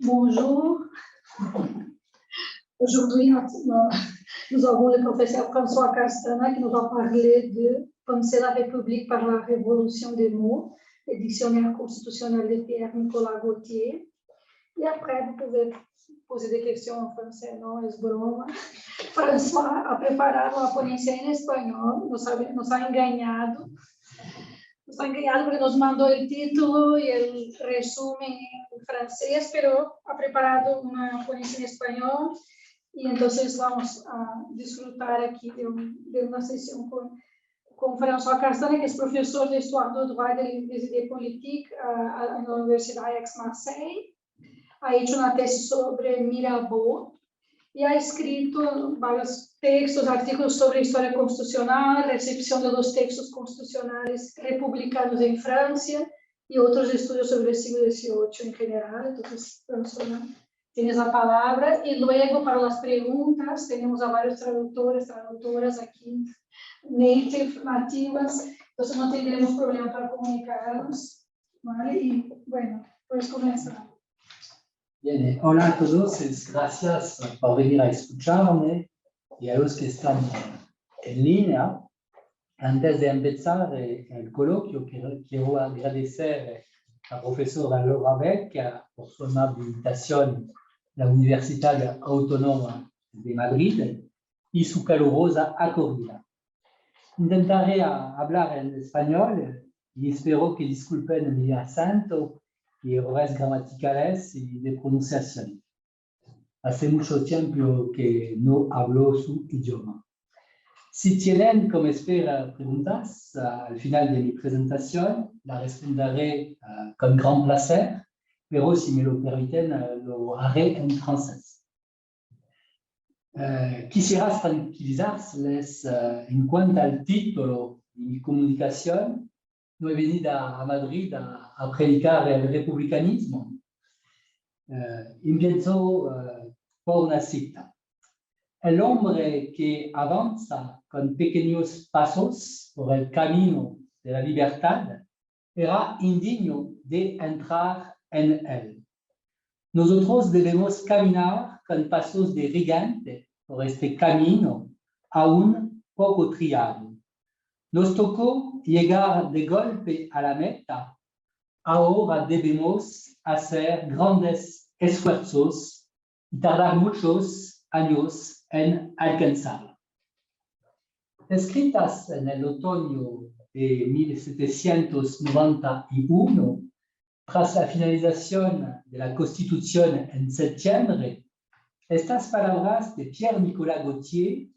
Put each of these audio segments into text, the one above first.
Bonjour. Aujourd'hui, nous avons le professeur François Castana qui nous va parler de Penser la République par la révolution des mots, le dictionnaire constitutionnel de Pierre-Nicolas Gauthier. Et après, vous pouvez poser des questions en français, não é broma. François a preparado a ponência em espanhol, nos ha engañado. Nos ha engañado porque nos mandó el título y el resumen en francés, pero ha preparado una ponencia en español y entonces vamos a disfrutar aquí de una sesión con François Castana, que es profesor de Histoire du droit et des idées politiques en la Universidad Aix-Marseille. Ha hecho una tesis sobre Mirabeau y ha escrito varios textos, artículos sobre historia constitucional, recepción de los textos constitucionales republicanos en Francia y otros estudios sobre el siglo XVIII en general. Entonces, François, tienes la palabra. Y luego, para las preguntas, tenemos a varios traductoras aquí, nativas, entonces no tendremos problema para comunicarnos. ¿Vale? Y bueno, puedes comenzar. Bien, hola a todos, gracias por venir a escucharme y a los que están en línea. Antes de empezar el coloquio, quiero agradecer a la profesora Laura Beck por su amable invitación a la Universidad Autónoma de Madrid y su calurosa acogida. Intentaré hablar en español y espero que disculpen mi acento y errores gramaticales y de pronunciación. Hace mucho tiempo que no hablo su idioma. Si tienen, como espera, preguntas al final de mi presentación, la responderé con gran placer, pero si me lo permiten, lo haré en francés. Quisiera tranquilizarles en cuanto al título de mi comunicación. No he venido a Madrid a predicar el republicanismo. Empiezo por una cita. El hombre que avanza con pequeños pasos por el camino de la libertad era indigno de entrar en él. Nosotros debemos caminar con pasos de gigante por este camino aún poco triado. Nos tocó llegar de golpe a la meta. Ahora debemos hacer grandes esfuerzos y tardar muchos años en alcanzarla. Escritas en el otoño de 1791, tras la finalización de la Constitución en septiembre, estas palabras de Pierre-Nicolas Gauthier,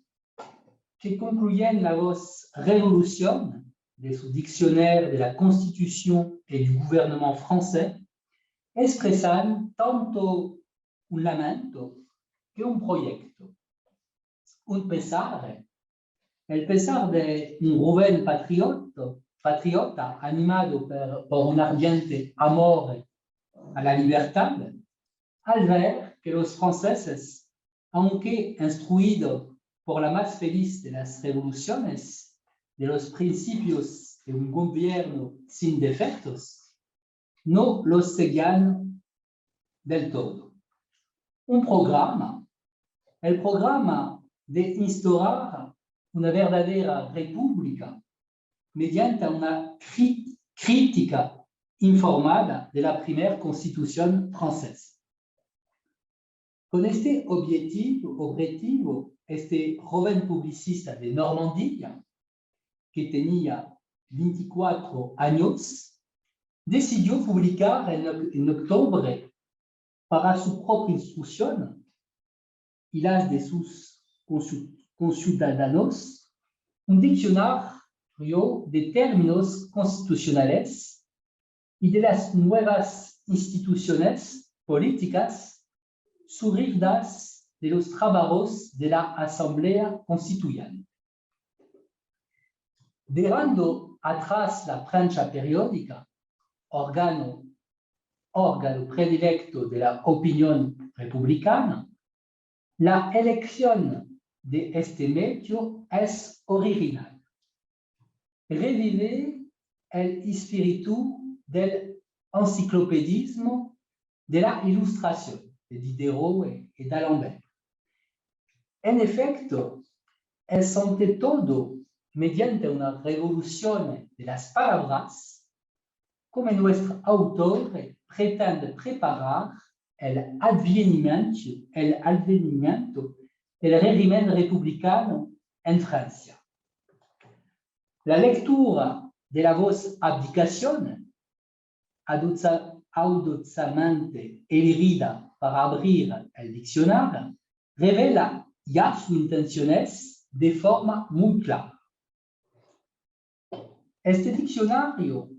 que concluyen la voz révolution de su dictionnaire de la Constitution et du gouvernement français, expresan tanto un lamento que un proyecto. Un pesar, el pesar de un joven patriota animado por un ardiente amor a la libertad, al ver que los franceses, aunque instruidos por la más feliz de las revoluciones, de los principios de un gobierno sin defectos, no los seguían del todo. Un programa, el programa de instaurar una verdadera república mediante una crítica informada de la primera constitución francesa. Con este objetivo, este joven publicista de Normandía, que tenía 24 años, decidió publicar en octubre para su propia instrucción y las de sus conciudadanos un diccionario de términos constitucionales y de las nuevas instituciones políticas surgidas de los trabajos de la Asamblea Constituyente. Dejando atrás la prensa periódica, órgano predilecto de la opinión republicana, la elección de este medio es original. Revive el espíritu del enciclopedismo de la ilustración de Diderot y d'Alembert. En efecto, el sobre todo mediante una revolución de las palabras, como nuestro autor pretende preparar el advenimiento del régimen republicano en Francia. La lectura de la voz abdicación, audazmente elegida para abrir el diccionario, revela ya sus intenciones de forma muy clara. Este diccionario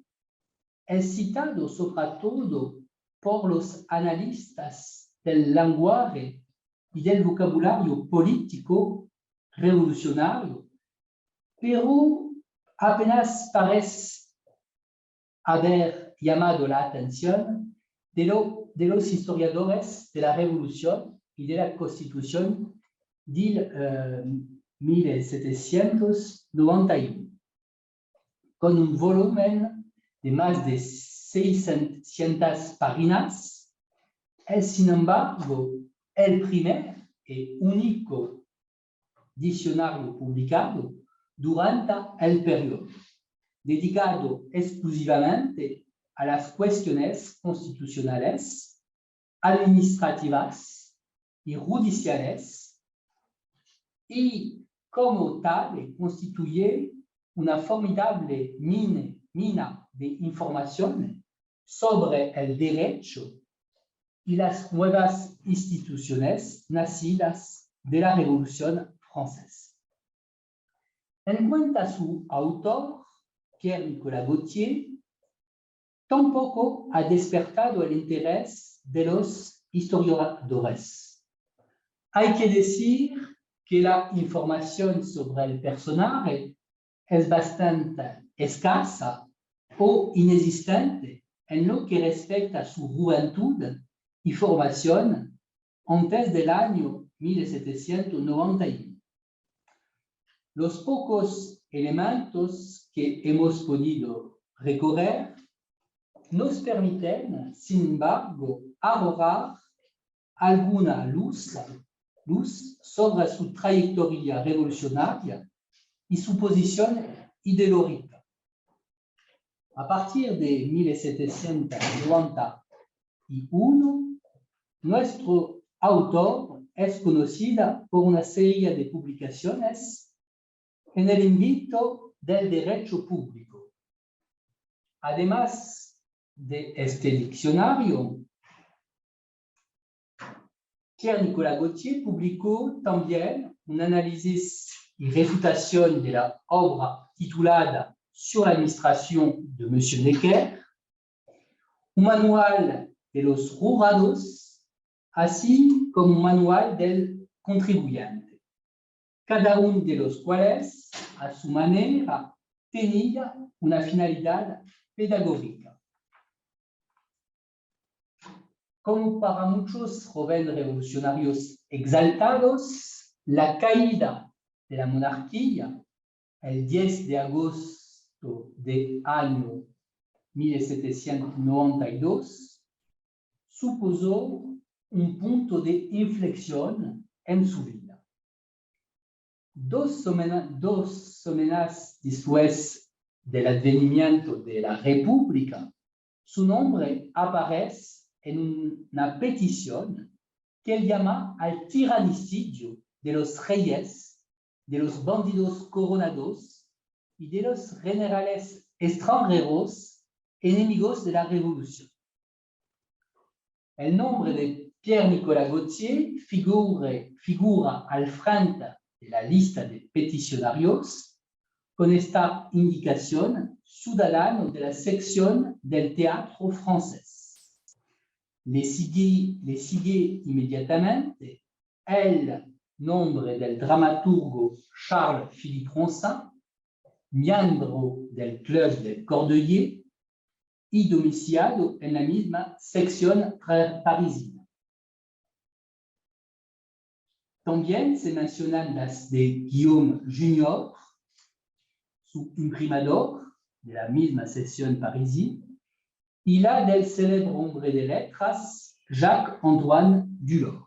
es citado sobre todo por los analistas del lenguaje y del vocabulario político revolucionario, pero apenas parece haber llamado la atención de los historiadores de la Revolución y de la Constitución de 1791, con un volumen de más de 600 páginas. Es, sin embargo, el primer y único diccionario publicado durante el periodo, dedicado exclusivamente a las cuestiones constitucionales, administrativas y judiciales, y como tal constituye una formidable mina de información sobre el derecho y las nuevas instituciones nacidas de la Revolución Francesa. En cuanto a su autor, Pierre-Nicolas Gautier, tampoco ha despertado el interés de los historiadores. Hay que decir que la información sobre el personaje es bastante escasa o inexistente en lo que respecta a su juventud y formación antes del año 1791. Los pocos elementos que hemos podido recorrer nos permiten, sin embargo, arrojar alguna luz sobre su trayectoria revolucionaria y su posición ideológica. A partir de 1791, nuestro autor es conocido por una serie de publicaciones en el ámbito del derecho público. Además de este diccionario, Pierre-Nicolas Gautier publicó también un análisis y refutación de la obra titulada Sur la administración de M. Necker, un manual de los jurados, así como un manual del contribuyente, cada uno de los cuales, a su manera, tenía una finalidad pedagógica. Como para muchos jóvenes revolucionarios exaltados, la caída de la monarquía el 10 de agosto del año 1792 supuso un punto de inflexión en su vida. Dos semanas después del advenimiento de la República, su nombre aparece en una petición que él llama al tiranicidio de los reyes, de los bandidos coronados y de los generales extranjeros enemigos de la revolución. El nombre de Pierre-Nicolas Gautier figura al frente de la lista de peticionarios con esta indicación: ciudadano de la sección del teatro francés. Le sigue inmediatamente el nombre del dramaturgo Charles-Philippe Ronsin, miembro del Club del Cordelier y domiciliado en la misma sección parisina. También se mencionan las de Guillaume Junior, su imprimador de la misma sección parisina, y la del célebre hombre de letras Jacques-Antoine Dulor.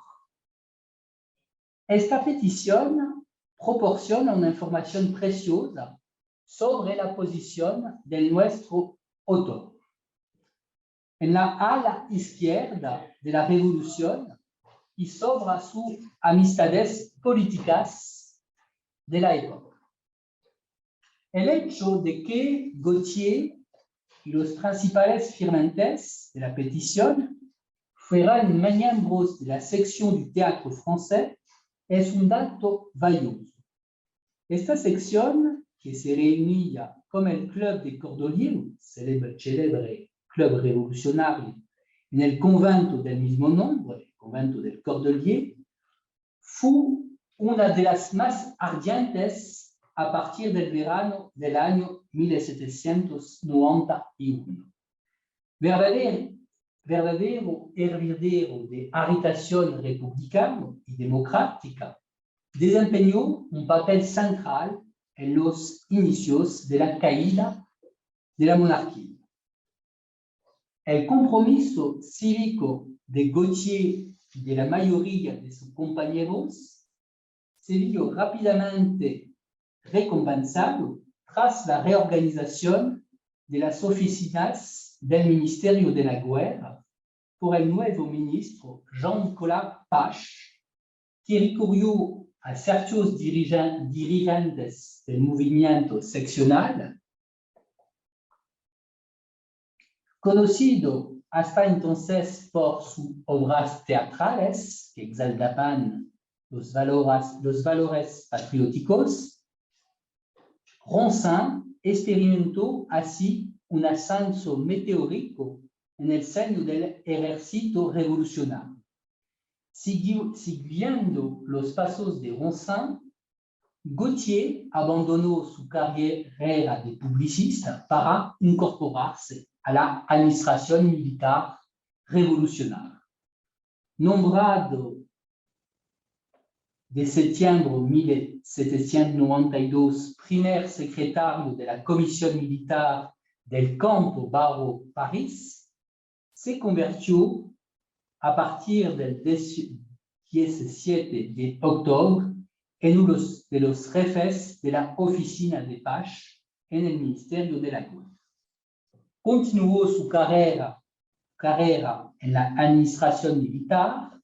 Esta petición proporciona una información preciosa sobre la posición de nuestro autor. En la ala izquierda de la revolución y sobre sus amistades políticas de la época. El hecho de que Gautier y los principales firmantes de la petición fueran miembros de la sección du théâtre français es un dato valioso. Esta sección, que se reunía como el Club de Cordeliers, célebre club revolucionario, en el convento del mismo nombre, el convento del Cordelier, fue una de las más ardientes a partir del verano del año 1791. Verdadero hervidero de agitación republicana y democrática, desempeñó un papel central en los inicios de la caída de la monarquía. El compromiso cívico de Gautier y de la mayoría de sus compañeros se vio rápidamente recompensado tras la reorganización de las oficinas del Ministerio de la Guerra por el nuevo ministro Jean-Nicolas Pache, que recurrió a ciertos dirigentes del movimiento seccional, conocido hasta entonces por sus obras teatrales que exaltaban los valores patrióticos. Ronsin experimentó así un ascenso meteórico en el seno del ejército revolucionario. Siguiendo los pasos de Ronsin, Gautier abandonó su carrera de publicista para incorporarse a la administración militar revolucionaria. Nombrado de septiembre de 1792 primer secretario de la Comisión Militar del Campo Barro, París, se convirtió a partir del 17 de octubre en uno de los jefes de la oficina de Pache en el Ministerio de la Guerra. Continuó su carrera en la administración militar,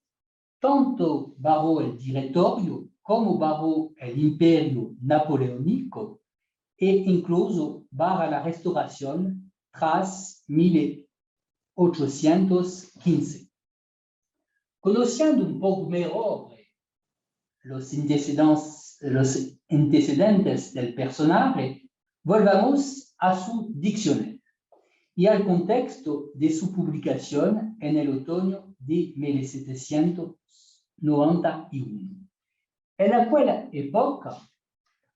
tanto bajo el directorio como bajo el imperio napoleónico e incluso bajo la restauración tras 1815. Conociendo un poco mejor los antecedentes del personaje, volvamos a su diccionario y al contexto de su publicación en el otoño de 1791. En aquella época,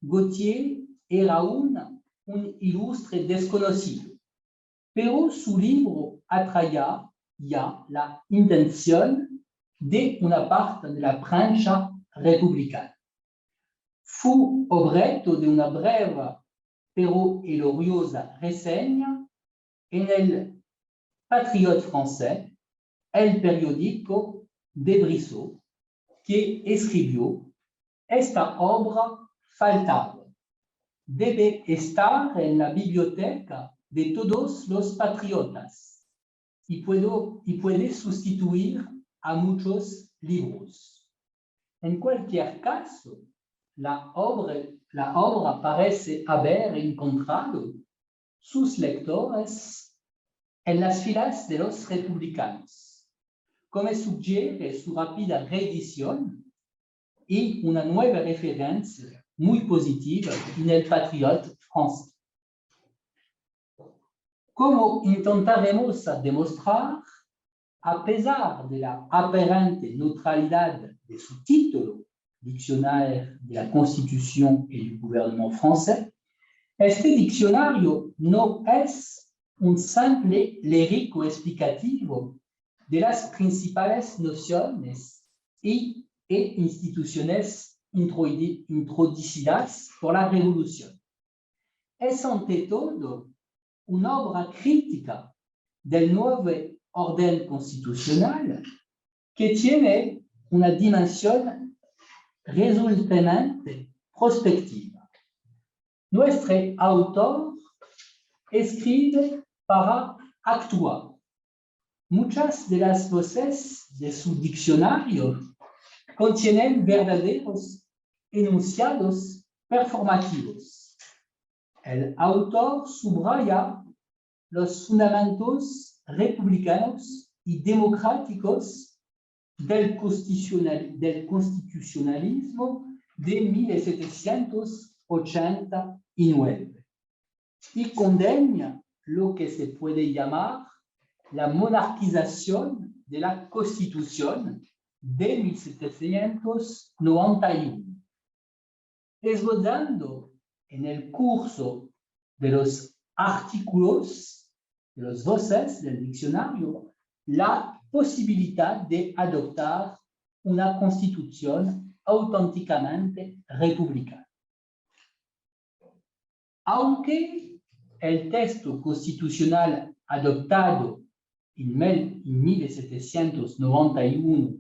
Gautier era un ilustre desconocido, pero su libro atraía ya la intención de una parte de la prensa republicana. Fue objeto de una breve pero elogiosa reseña en el Patriote français, el periódico de Brissot, que escribió: esta obra faltaba, debe estar en la biblioteca de todos los patriotas y puede sustituir a muchos libros. En cualquier caso, la obra parece haber encontrado sus lectores en las filas de los republicanos, como sugiere su rápida reedición y una nueva referencia muy positiva en el Patriote français. Como intentaremos demostrar, a pesar de la aparente neutralidad de su título, Diccionaire de la Constitución et du gouvernement français, este diccionario no es un simple léxico explicativo de las principales nociones e instituciones introducidas por la Revolución. Es ante todo una obra crítica del nuevo orden constitucional que tiene una dimensión resultante prospectiva. Nuestro autor escribe para actuar. Muchas de las voces de su diccionario contienen verdaderos enunciados performativos. El autor subraya los fundamentos republicanos y democráticos del constitucionalismo de 1789 y condena lo que se puede llamar la monarquización de la Constitución de 1791, esbozando en el curso de los artículos, de los voces del diccionario, la posibilidad de adoptar una constitución auténticamente republicana. Aunque el texto constitucional adoptado en 1791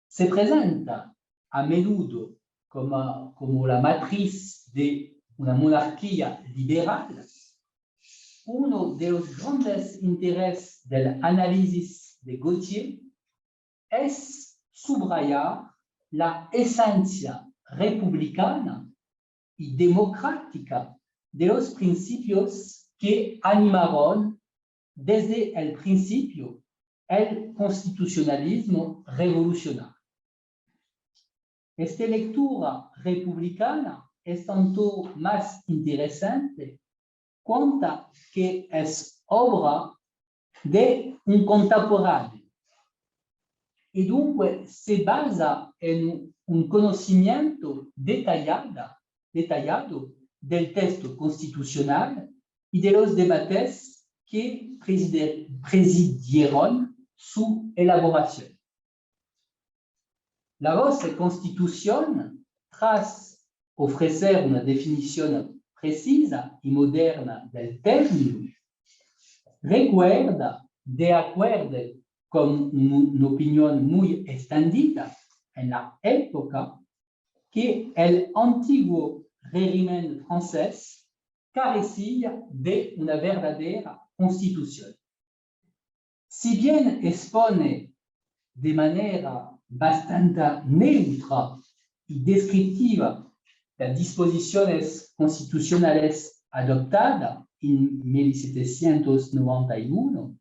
se presenta a menudo como la matriz de una monarquía liberal, uno de los grandes intereses del análisis de Gautier es subrayar la esencia republicana y democrática de los principios que animaron desde el principio el constitucionalismo revolucionario. Esta lectura republicana es tanto más interesante cuanto que es obra de un contemporáneo y dunque se basa en un conocimiento detallado del texto constitucional y de los debates que presidieron su elaboración. La voz de Constitución, tras ofrecer una definición precisa y moderna del término, recuerda, de acuerdo con una opinión muy extendida en la época, que el antiguo régimen francés carecía de una verdadera constitución. Si bien expone de manera bastante neutra y descriptiva las disposiciones constitucionales adoptadas en 1791,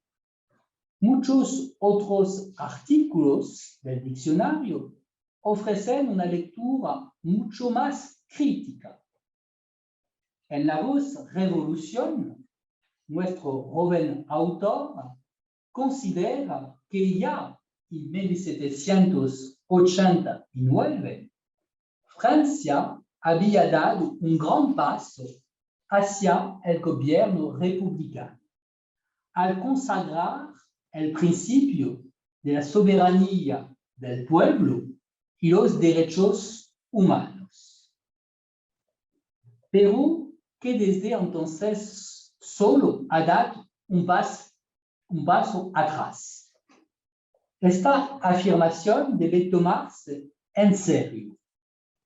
muchos otros artículos del diccionario ofrecen una lectura mucho más crítica. En La Voz Revolución, nuestro joven autor considera que ya en 1789 Francia había dado un gran paso hacia el gobierno republicano, al consagrar el principio de la soberanía del pueblo y los derechos humanos. Pero que desde entonces solo ha dado un paso atrás. Esta afirmación debe tomarse en serio,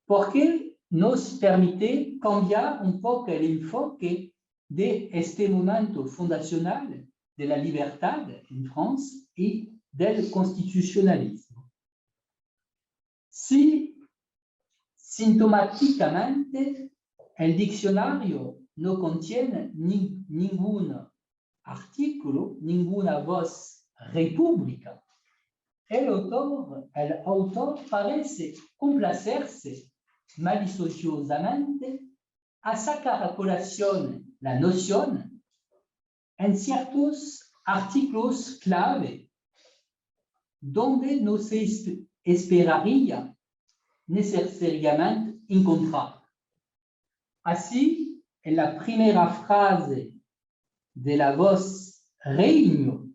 porque nos permite cambiar un poco el enfoque de este momento fundacional de la libertad en Francia y del constitucionalismo. Si sintomáticamente el diccionario no contiene ningún artículo, ninguna voz república, el autor parece complacerse maliciosamente a sacar a colación la noción en ciertos artículos clave donde no se esperaría necesariamente encontrar. Así, en la primera frase de La Voz Reino,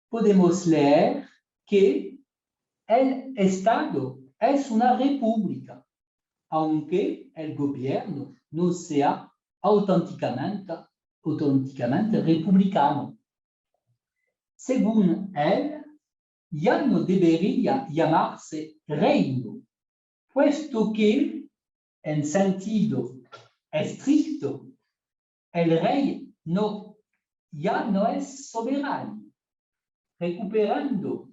podemos leer que el Estado es una república, aunque el gobierno no sea auténticamente republicano. Según él, ya no debería llamarse reino, puesto que, en sentido estricto, el rey ya no es soberano, recuperando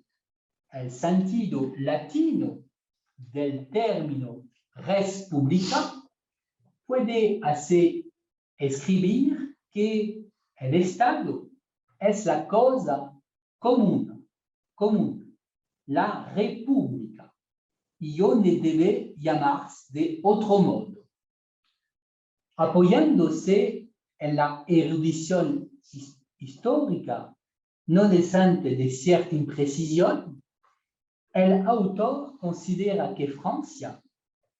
el sentido latino del término república. Puede así escribir que el Estado es la cosa común, la república, y no debe llamarse de otro modo. Apoyándose en la erudición histórica, no distante de cierta imprecisión, el autor considera que Francia,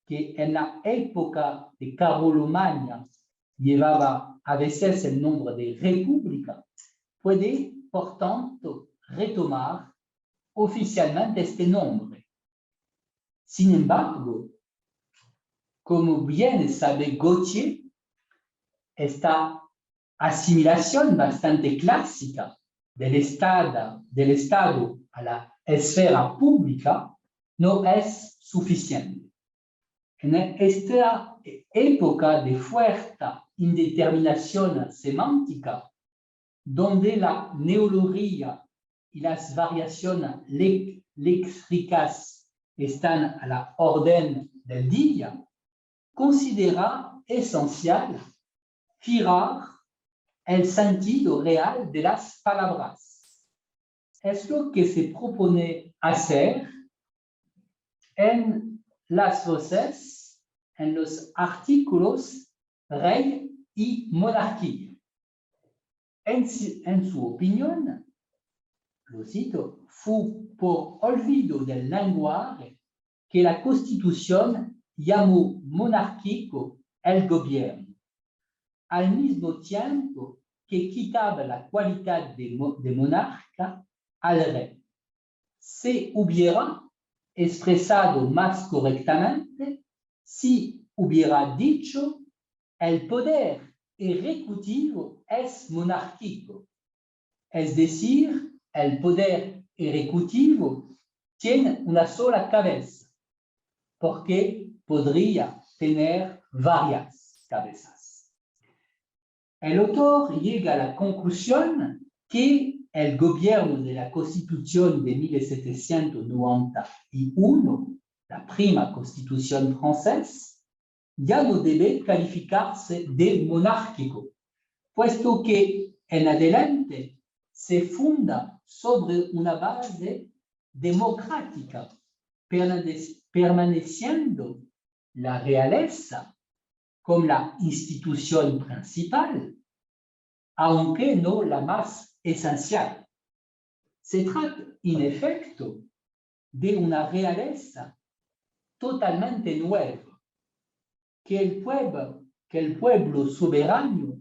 que en la época de Carolomagna llevaba a veces el nombre de república, puede, por tanto, retomar oficialmente este nombre. Sin embargo, como bien sabe Gautier, esta asimilación bastante clásica del Estado a la esfera pública no es suficiente. En esta época de fuerte indeterminación semántica, donde la neologia y las variaciones léxicas están a la orden del día, considera esencial fijar el sentido real de las palabras. Es lo que se propone hacer en las voces, en los artículos rey y monarquía. En su opinión, lo cito, fue por olvido del lenguaje que la Constitución llamó monárquico el gobierno, al mismo tiempo que quitaba la cualidad de monarca al rey. Se hubiera expresado más correctamente si hubiera dicho el poder ejecutivo es monárquico, es decir, el poder ejecutivo tiene una sola cabeza, porque podría tener varias cabezas. El autor llega a la conclusión que el gobierno de la Constitución de 1791, la prima Constitución francesa, ya no debe calificarse de monárquico, puesto que en adelante se funda sobre una base democrática, permaneciendo la realeza como la institución principal, aunque no la más esencial. Se trata, en efecto, de una realeza totalmente nueva, que el pueblo soberano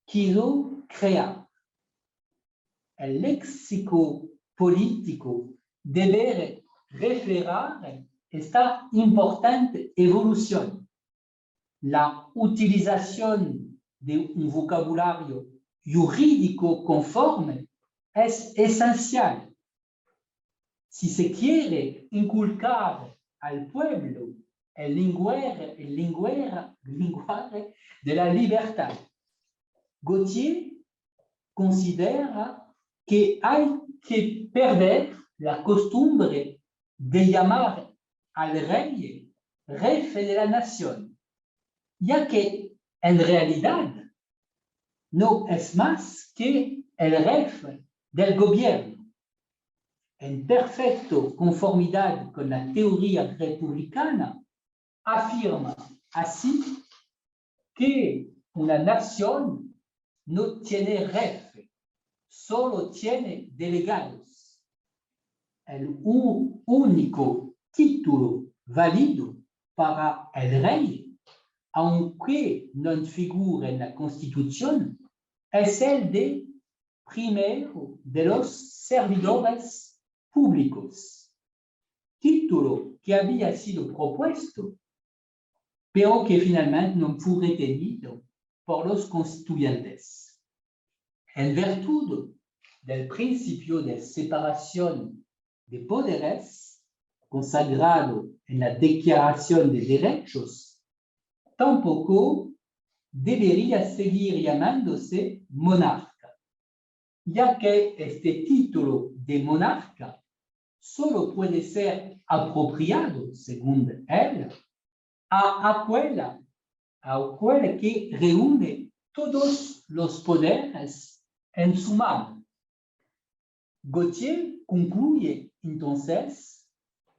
quiso crear. El léxico político debe reflejar esta importante evolución. La utilización de un vocabulario jurídico conforme es esencial. Si se quiere inculcar al pueblo el lenguaje de la libertad, Gautier considera que hay que perder la costumbre de llamar al rey jefe de la nación, ya que en realidad no es más que el jefe del gobierno. En perfecta conformidad con la teoría republicana, afirma así que una nación no tiene jefe, solo tiene delegados. El único título válido para el rey, aunque no figure en la Constitución, es el de primero de los servidores públicos, título que había sido propuesto, pero que finalmente no fue retenido por los constituyentes. En virtud del principio de separación de poderes consagrado en la Declaración de Derechos, tampoco debería seguir llamándose monarca, ya que este título de monarca solo puede ser apropiado, según él, a aquel que reúne todos los poderes en su mano. Gautier concluye entonces,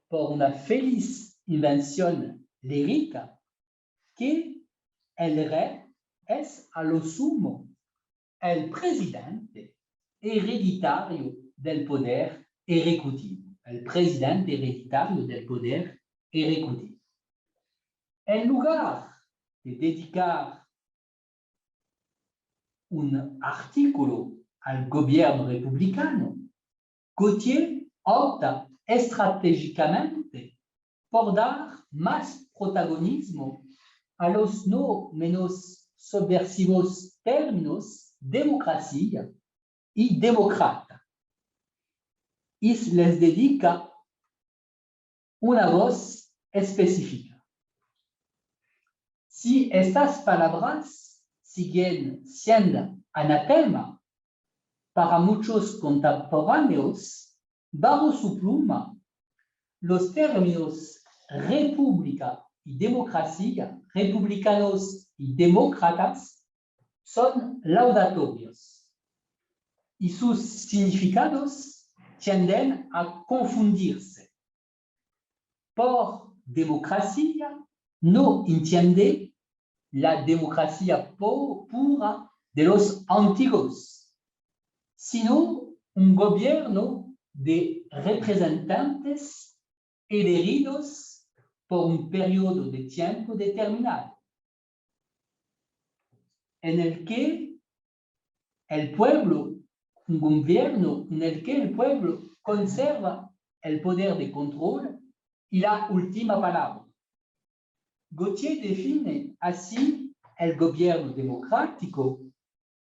por una feliz invención lírica, que el rey es a lo sumo el presidente hereditario del poder ejecutivo. El presidente hereditario del poder ejecutivo. En lugar de dedicar un artículo al gobierno republicano, Gautier opta estratégicamente por dar más protagonismo a los no menos subversivos términos democracia y demócrata, y les dedica una voz específica. Si estas palabras siguen siendo anatema para muchos contemporáneos, bajo su pluma, los términos república y democracia, republicanos y demócratas, son laudatorios y sus significados tienden a confundirse. Por democracia no entiende la democracia pura de los antiguos, sino un gobierno de representantes elegidos por un periodo de tiempo determinado, en el que el pueblo, un gobierno en el que el pueblo conserva el poder de control y la última palabra. Gautier define así el gobierno democrático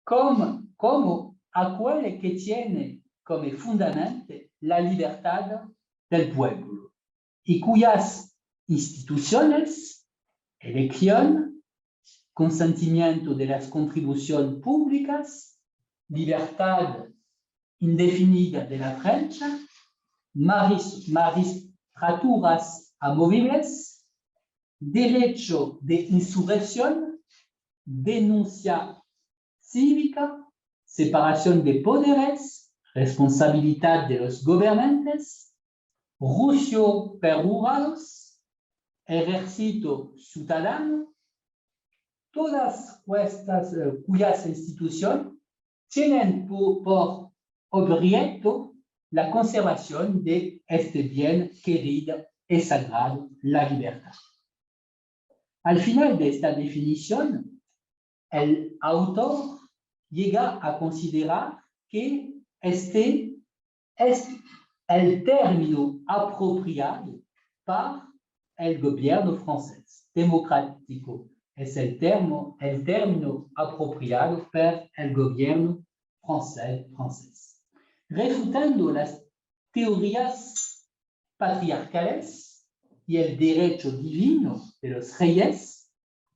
como aquel que tiene como fundamento la libertad del pueblo y cuyas instituciones, elección, consentimiento de las contribuciones públicas, libertad indefinida de la prensa, magistraturas amovibles, derecho de insurrección, denuncia cívica, separación de poderes, responsabilidad de los gobernantes, juicio perjurados, ejército ciudadano, todas estas cuyas instituciones tienen por objeto la conservación de este bien querido y sagrado, la libertad. Al final de esta definición, el autor llega a considerar que este es el término apropiado para el gobierno francés. Democrático es el término apropiado para el gobierno francés. Refutando las teorías patriarcales y el derecho divino de los reyes,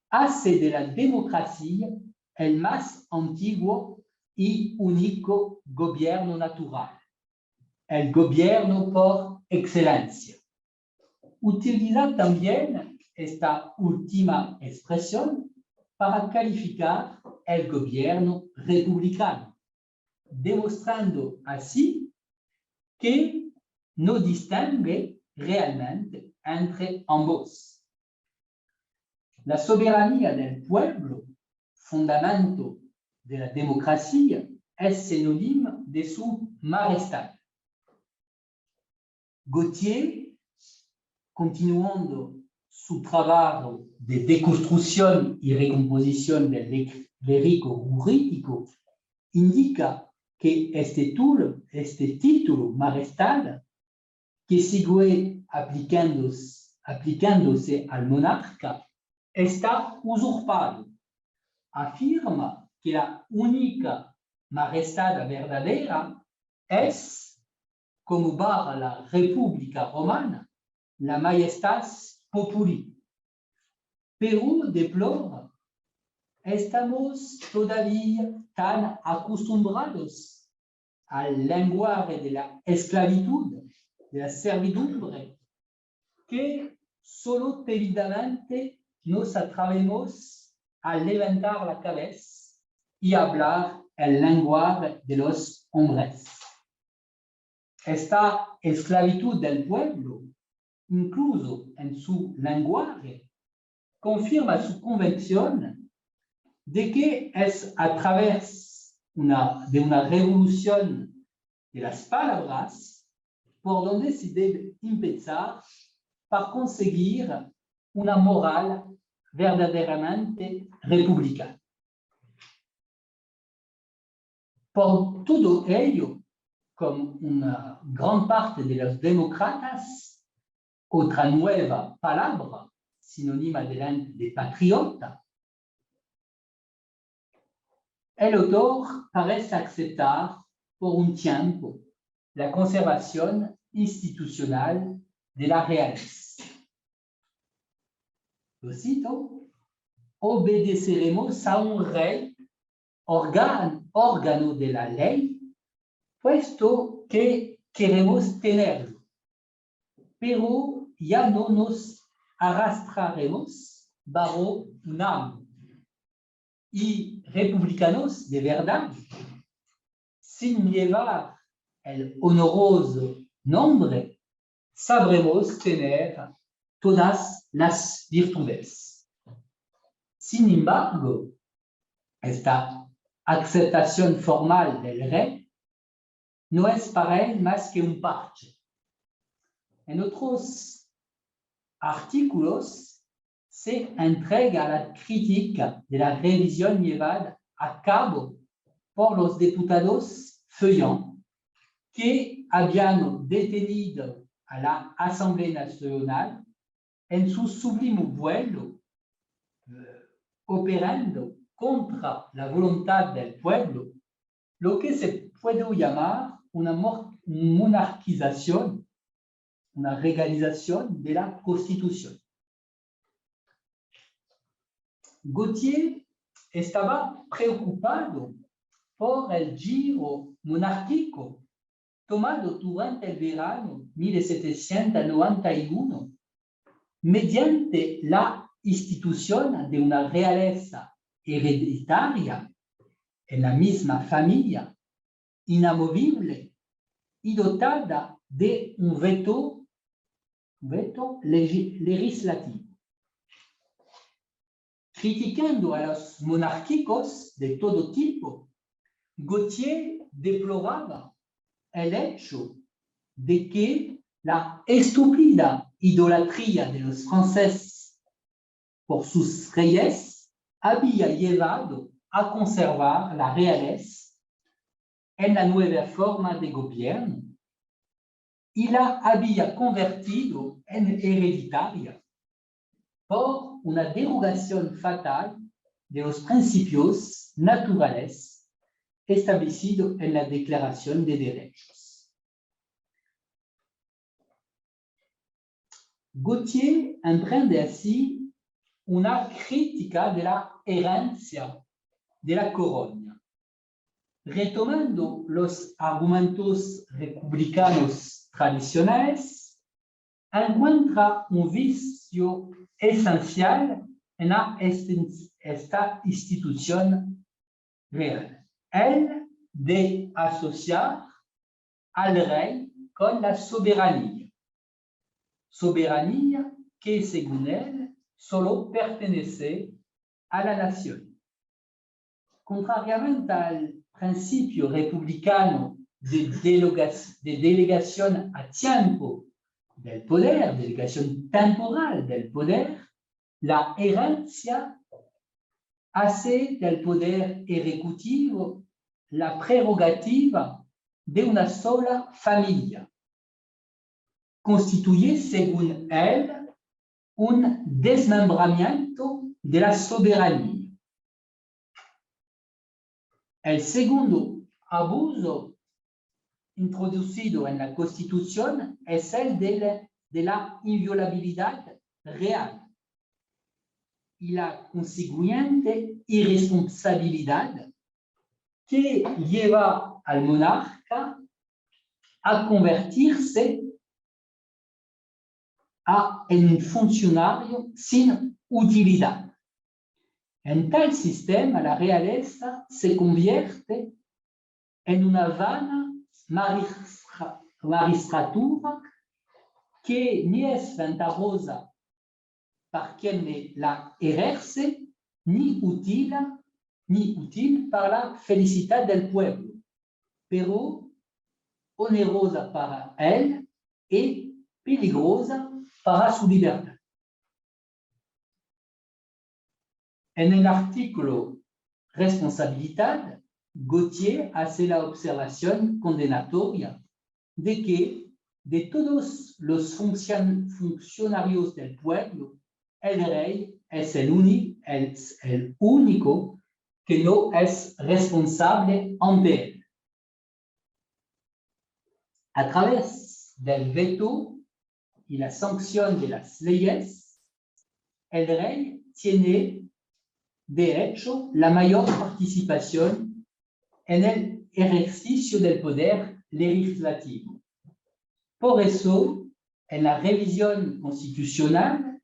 hace de la democracia el más antiguo y único gobierno natural, el gobierno por excelencia. Utiliza también esta última expresión para calificar el gobierno republicano, demostrando así que no distingue realmente entre ambos. La soberanía del pueblo, fundamento de la democracia, es sinónimo de su majestad. Gautier, continuando su trabajo de deconstrucción y recomposición del léxico jurídico, indica que este título, majestad, que sigue aplicándose al monarca, está usurpado. Afirma que la única majestad verdadera es, como barra la República Romana, la majestas populi. Perú deplora, estamos todavía tan acostumbrados al lenguaje de la esclavitud, de la servidumbre, que solo tímidamente nos atrevemos a levantar la cabeza y hablar el lenguaje de los hombres. Esta esclavitud del pueblo, incluso en su lenguaje, confirma su convicción de que es a través de una revolución de las palabras por donde se debe empezar para conseguir una moral verdaderamente republicana. Por todo ello, como una gran parte de los demócratas, otra nueva palabra, sinónima de patriota, el autor parece aceptar por un tiempo la conservación institucional de la realeza. Lo cito: obedeceremos a un rey, órgano de la ley, puesto que queremos tenerlo, pero ya no nos arrastraremos bajo un amo. Y republicanos de verdad, sin llevar el honoroso nombre, sabremos tener todas las virtudes. Sin embargo, esta aceptación formal del rey no es para él más que un parche. En otros artículos se entrega a la crítica de la revisión llevada a cabo por los diputados Feuillon, que habían detenido a la Asamblea Nacional en su sublime vuelo, operando contra la voluntad del pueblo, lo que se puede llamar una monarquización, una legalización de la Constitución. Gautier estaba preocupado por el giro monárquico tomado durante el verano 1791 mediante la institución de una realeza hereditaria en la misma familia, inamovible y dotada de un veto legislativo. Criticando a los monárquicos de todo tipo, Gautier deploraba el hecho de que la estúpida idolatría de los franceses por sus reyes había llevado a conservar la realeza en la nueva forma de gobierno y la había convertido en hereditaria por una derogación fatal de los principios naturales establecidos en la Declaración de Derechos. Gautier emprende así una crítica de la herencia de la corona, retomando los argumentos republicanos tradicionales. Encuentra un vicio esencial en esta institución real, el de asociar al rey con la soberanía que según él solo pertenece a la nación. Contrariamente al principio republicano de delegación a tiempo del poder, delegación temporal del poder, la herencia hace del poder ejecutivo la prerrogativa de una sola familia. Constituye, según él, un desmembramiento de la soberanía. El segundo abuso introducido en la Constitución es el de la inviolabilidad real y la consiguiente irresponsabilidad que lleva al monarca a convertirse en un funcionario sin utilidad. En tal sistema, la realeza se convierte en una vana magistratura que ni es ventajosa para quien la ejerce, ni útil para la felicidad del pueblo, pero onerosa para él y peligrosa para su libertad. En el artículo responsabilidad, Gautier hace la observación condenatoria de que de todos los funcionarios del pueblo, el rey es el único que no es responsable ante él. A través del veto y la sanción de las leyes, el rey tiene de hecho la mayor participación en el ejercicio del poder legislativo. Por eso, en la revisión constitucional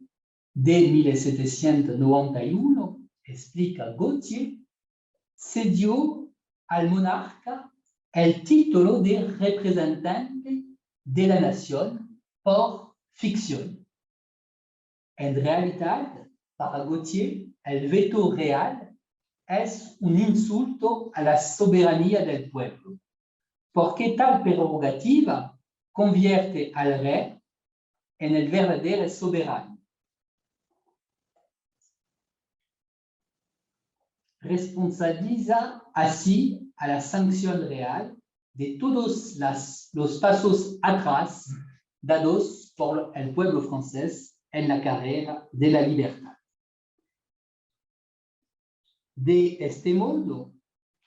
de 1791, explica Gautier, se dio al monarca el título de representante de la nación por ficción. En realidad, para Gautier, el veto real es un insulto a la soberanía del pueblo, porque tal prerrogativa convierte al rey en el verdadero soberano. Responsabiliza así a la sanción real de todos los pasos atrás dados por el pueblo francés en la carrera de la libertad. De este modo,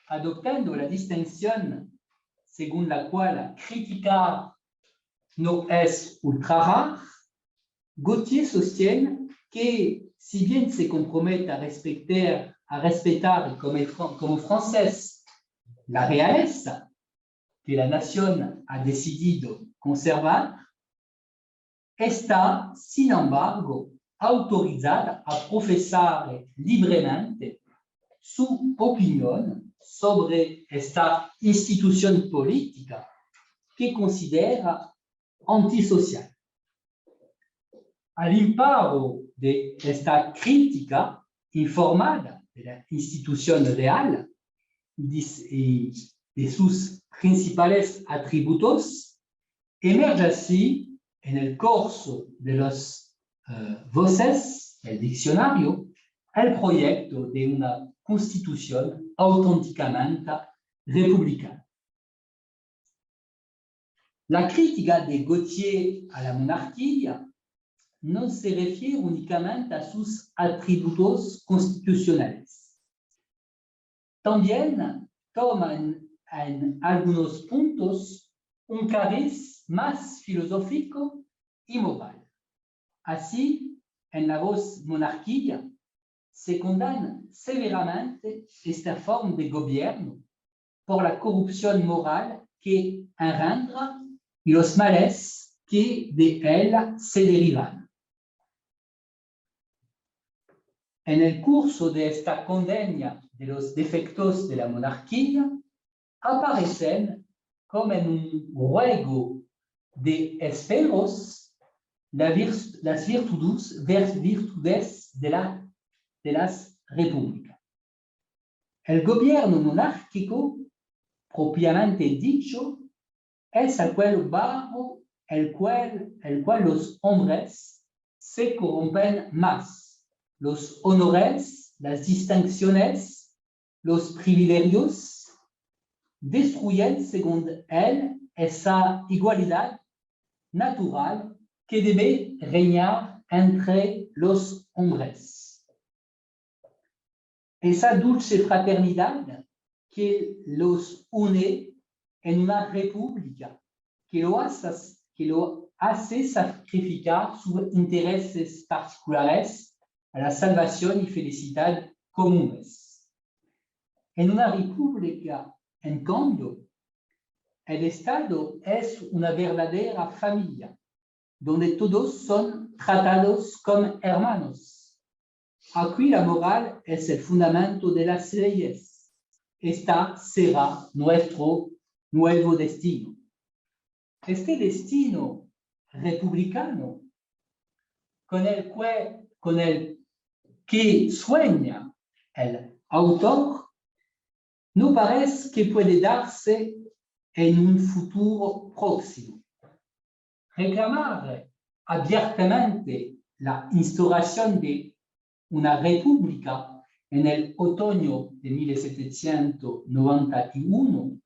adoptando la distinción según la cual criticar no es ultrajar, Gautier sostiene que si bien se compromete a respetar como francés la realeza que la nación ha decidido conservar, está, sin embargo, autorizada a profesar libremente su opinión sobre esta institución política que considera antisocial. Al amparo de esta crítica informada de la institución real y de sus principales atributos, emerge así en el curso de los voces del diccionario el proyecto de una constitución auténticamente republicana. La crítica de Gautier a la monarquía no se refiere únicamente a sus atributos constitucionales. También toma en algunos puntos un cariz más filosófico y moral. Así, en La Voz Monarquía se condena severamente esta forma de gobierno por la corrupción moral que engendra y los males que de ella se derivan. En el curso de esta condena de los defectos de la monarquía, aparecen como en un ruego de esperos las virtudes de las repúblicas. El gobierno monárquico, propiamente dicho, es aquel bajo el cual los hombres se corrompen más. Los honores, las distinciones, los privilegios destruyen, según él, esa igualdad natural que debe reinar entre los hombres. Esa dulce fraternidad que los une en una república que lo hace sacrificar sus intereses particulares a la salvación y felicidad comunes. En una república, en cambio, el Estado es una verdadera familia, donde todos son tratados como hermanos. Aquí la moral es el fundamento de las leyes. Esta será nuestro nuevo destino. Este destino republicano con el que sueña el autor no parece que puede darse en un futuro próximo. Reclamar abiertamente la instauración de una república en el otoño de 1791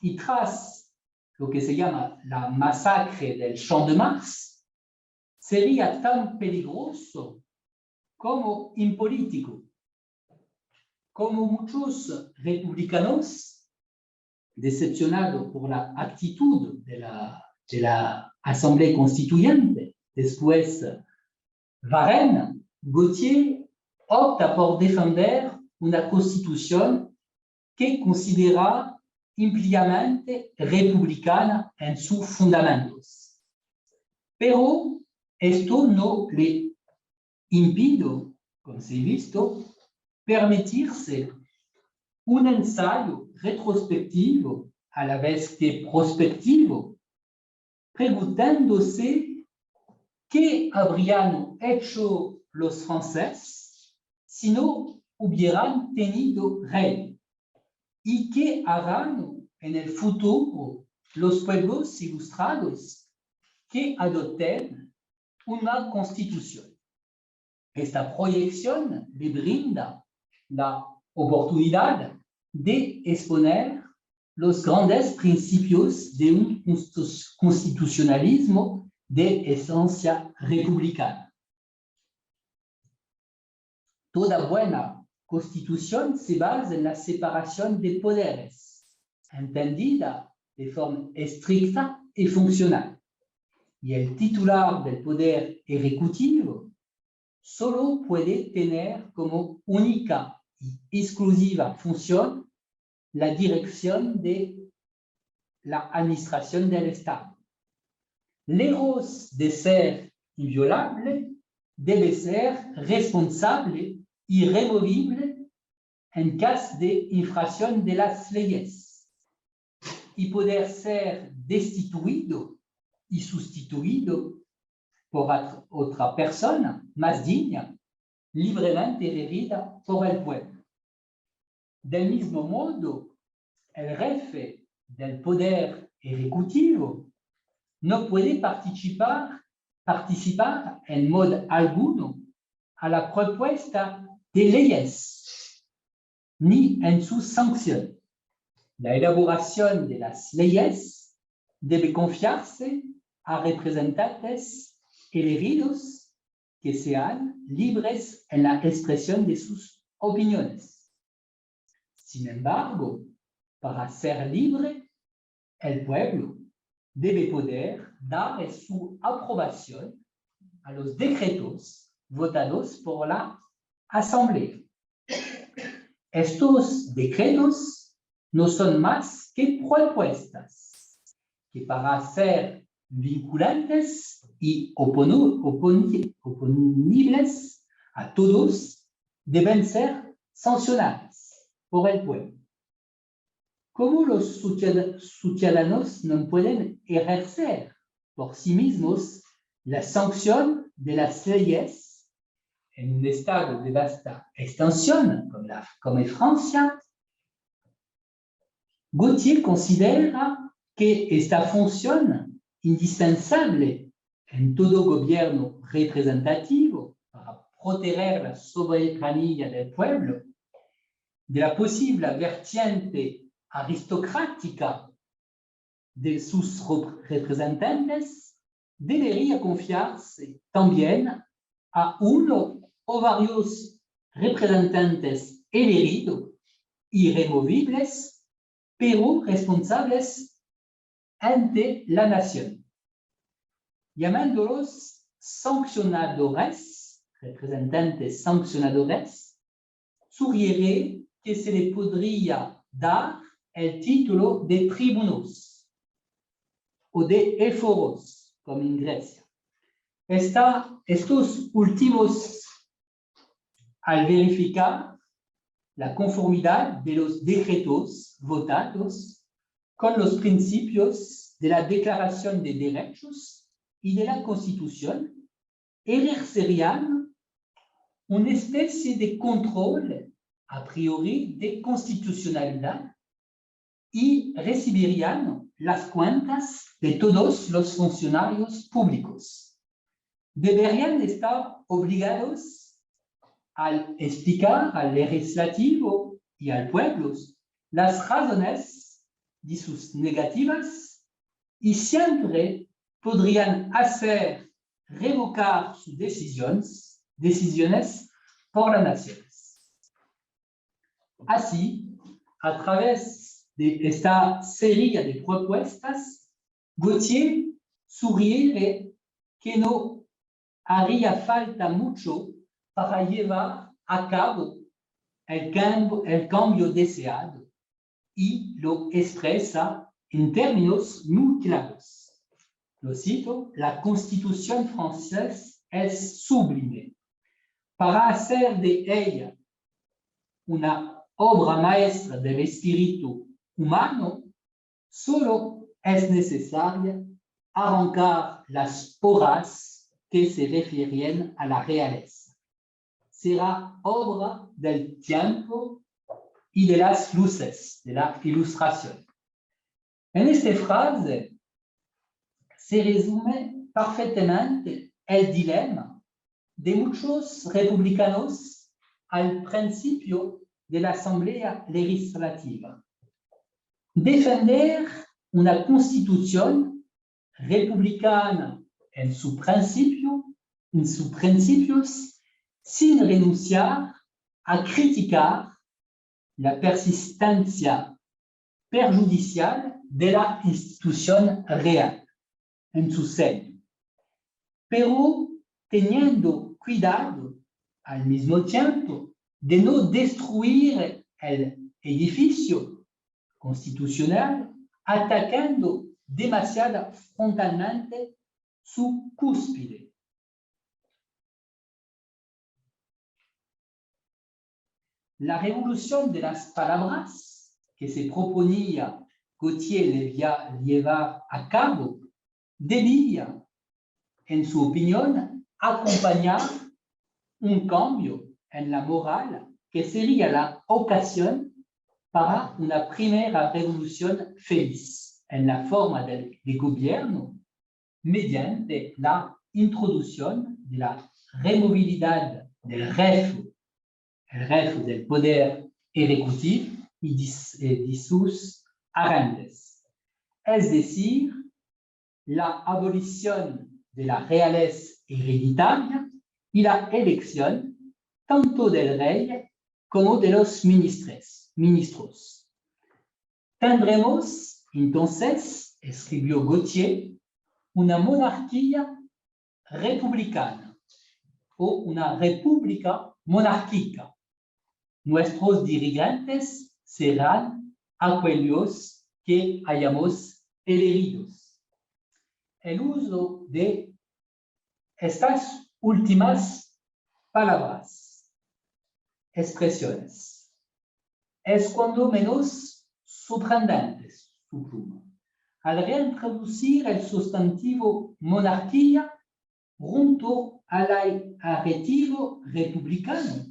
y tras lo que se llama la masacre del Champ de Mars, sería tan peligroso como impolítico. Como muchos republicanos, decepcionados por la actitud de la Asamblea Constituyente, después Varenne, Gautier opta por defender una constitución que considera ampliamente republicana en sus fundamentos. Pero esto no le impide, como se ha visto, permitirse un ensayo retrospectivo a la vez que prospectivo, preguntándose qué habrían hecho los franceses si no hubieran tenido rey y qué harán en el futuro los pueblos ilustrados que adopten una constitución. Esta proyección le brinda la oportunidad de exponer los grandes principios de un constitucionalismo de esencia republicana. Toda buena constitución se basa en la separación de poderes, entendida de forma estricta y funcional. Y el titular del poder ejecutivo solo puede tener como única y exclusiva función la dirección de la administración del Estado. Lejos de ser inviolable, debe ser responsable y removible en caso de infracción de las leyes y poder ser destituido y sustituido por otra persona más digna, libremente elegida por el pueblo. Del mismo modo, el jefe del poder ejecutivo no puede participar en modo alguno a la propuesta de leyes ni en su sanción. La elaboración de las leyes debe confiarse a representantes elegidos que sean libres en la expresión de sus opiniones. Sin embargo, para ser libre, el pueblo debe poder dar su aprobación a los decretos votados por la Asamblea. Estos decretos no son más que propuestas que para ser vinculantes y oponibles a todos deben ser sancionadas por el pueblo. Como los ciudadanos no pueden ejercer por sí mismos la sanción de las leyes en un estado de vasta extensión como Francia, Gautier considera que esta función indispensable en todo gobierno representativo para proteger la soberanía del pueblo de la posible vertiente aristocrática de sus representantes debería confiarse también a uno o varios representantes elegidos, irremovibles, pero responsables ante la nación, llamándolos sancionadores, representantes sancionadores, sugiere que se le podría dar el título de tribunos o de éforos, como en Grecia. Estos últimos, al verificar la conformidad de los decretos votados con los principios de la Declaración de Derechos y de la Constitución, ejercerían una especie de control a priori de constitucionalidad y recibirían las cuentas de todos los funcionarios públicos. Deberían estar obligados a explicar al legislativo y al pueblo las razones de sus negativas y siempre podrían hacer revocar sus decisiones por las naciones. Así, a través de esta serie de propuestas, Gautier sugiere que no haría falta mucho para llevar a cabo el cambio deseado y lo expresa en términos muy claros. Lo cito: la Constitución francesa es sublime. Para hacer de ella una obra maestra del espíritu humano, solo es necesario arrancar las porras que se refieren a la realeza. Será obra del tiempo y de las luces, de la ilustración. En esta frase se resume perfectamente el dilema de muchos republicanos al principio de la Asamblea Legislativa. Defender una constitución republicana en sus principios, sin renunciar a criticar la persistencia perjudicial de la institución real en su seno, pero teniendo cuidado al mismo tiempo de no destruir el edificio constitucional, atacando demasiado frontalmente su cúspide. La revolución de las palabras que se proponía Gautier llevar a cabo debía, en su opinión, acompañar un cambio en la moral que sería la ocasión para una primera revolución feliz en la forma de gobierno mediante la introducción de la removilidad del jefe del poder ejecutivo y de sus agentes, es decir, la abolición de la realeza hereditaria y la elección tanto del rey como de los ministros. Tendremos entonces, escribió Gautier, una monarquía republicana o una república monárquica. Nuestros dirigentes serán aquellos que hayamos elegido. El uso de estas últimas palabras, expresiones, es cuando menos sorprendente su pluma. Al reintroducir el sustantivo monarquía junto al adjetivo republicano,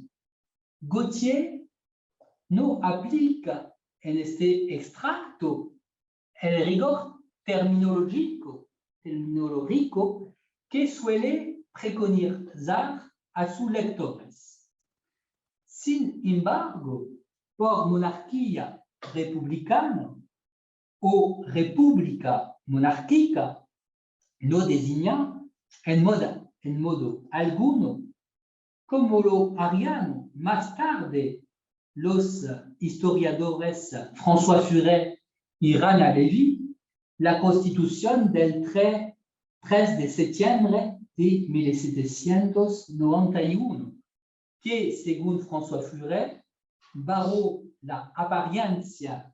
Gautier no aplica en este extracto el rigor terminológico que suele preconizar a sus lectores. Sin embargo, por monarquía republicana o república monárquica no designa en modo alguno, como lo harían más tarde los historiadores François Furet y Rana Levy, la Constitución del 3 de septiembre de 1791, que, según François Furet, bajo la apariencia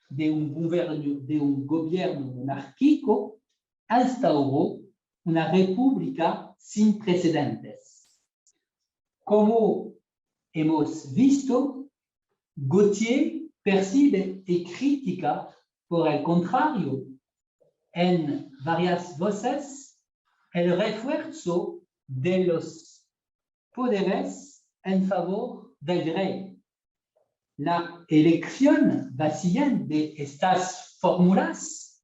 de un gobierno monárquico, instauró una república sin precedentes. Como hemos visto, Gautier percibe y critica, por el contrario, en varias voces, el refuerzo de los poderes en favor del rey. La elección vacía de estas fórmulas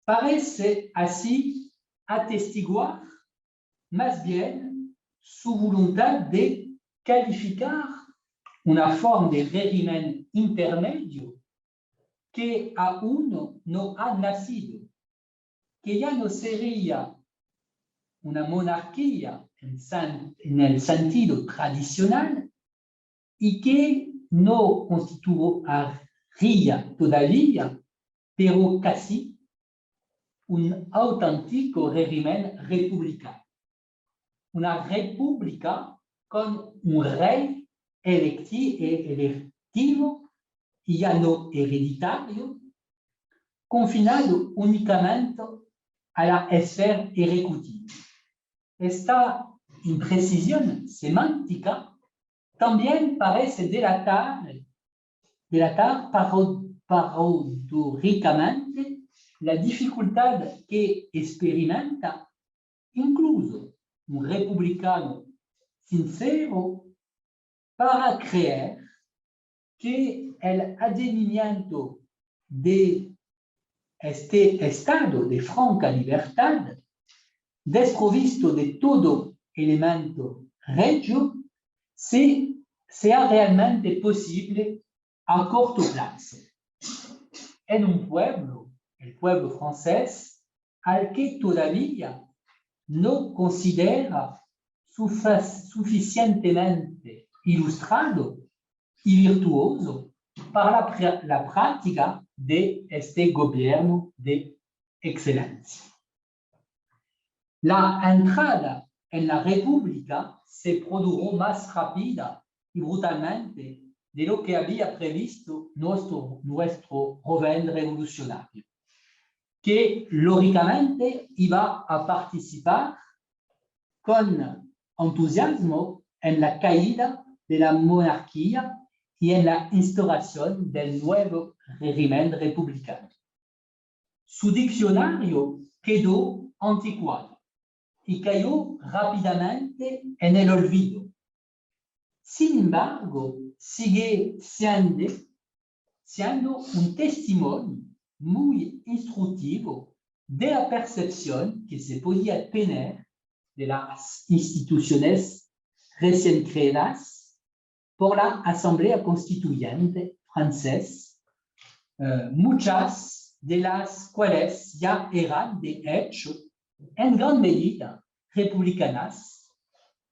parece así atestiguar más bien su voluntad de calificar una forma de régimen intermedio que aún no ha nacido, que ya no sería una monarquía en el sentido tradicional y que no constituiría todavía, pero casi, un auténtico régimen republicano. Una república con un rey electivo y ya no hereditario, confinado únicamente a la esfera ejecutiva. Esta imprecisión semántica también parece delatar paradójicamente la dificultad que experimenta incluso un republicano sincero para creer que el advenimiento de este estado de franca libertad, desprovisto de todo elemento regio, sea realmente posible a corto plazo en un pueblo, el pueblo francés, al que todavía no considera suficientemente ilustrado y virtuoso para la práctica de este gobierno de excelencia. La entrada en la República se produjo más rápida y brutalmente de lo que había previsto nuestro joven revolucionario, que lógicamente iba a participar con entusiasmo en la caída de la monarquía y en la instauración del nuevo régimen republicano. Su diccionario quedó anticuado y cayó rápidamente en el olvido. Sin embargo, sigue siendo un testimonio muy instructivo de la percepción que se podía tener de las instituciones recién creadas por la Asamblea Constituyente francesa, muchas de las cuales ya eran de hecho en gran medida republicanas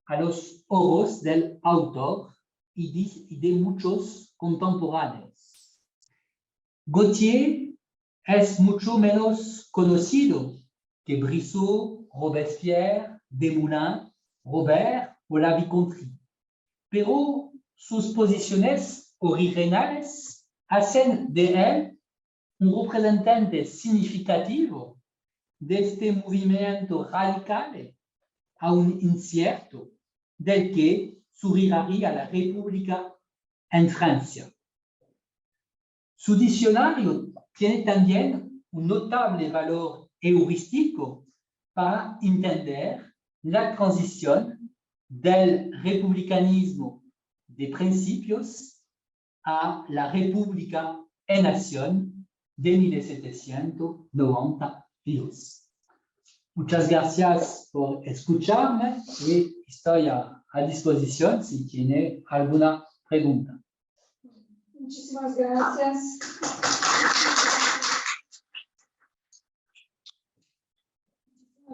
a los ojos del autor y de muchos contemporáneos. Gautier es mucho menos conocido que Brissot, Robespierre, Desmoulins, Robert o la Vicomterie, pero sus posiciones originales hacen de él un representante significativo de este movimiento radical, aún incierto, del que surgiría la República en Francia. Su diccionario tiene también un notable valor heurístico para entender la transición del republicanismo de principios a la República en Nación de 1792. Muchas gracias por escucharme y estoy a disposición si tiene alguna pregunta. Muchísimas gracias.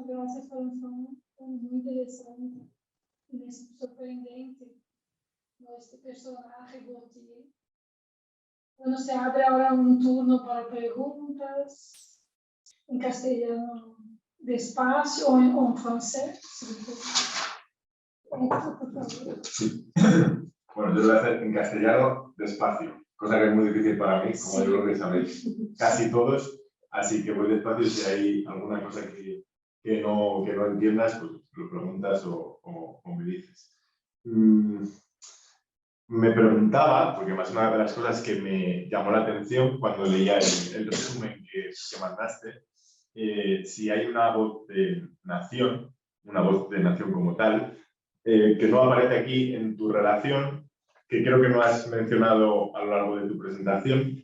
Gracias por la información, muy interesante y sorprendente este personaje Gautier. Bueno, se abre ahora un turno para preguntas. en castellano despacio o en francés. Sí. Bueno, yo lo voy a hacer en castellano despacio, cosa que es muy difícil para mí, como yo creo que sabéis casi todos, así que voy despacio. Si hay alguna cosa que no entiendas, pues lo preguntas o me dices. Me preguntaba, porque más una de las cosas que me llamó la atención cuando leía el resumen que mandaste, si hay una voz de nación como tal, que no aparece aquí en tu relación, que creo que no has mencionado a lo largo de tu presentación.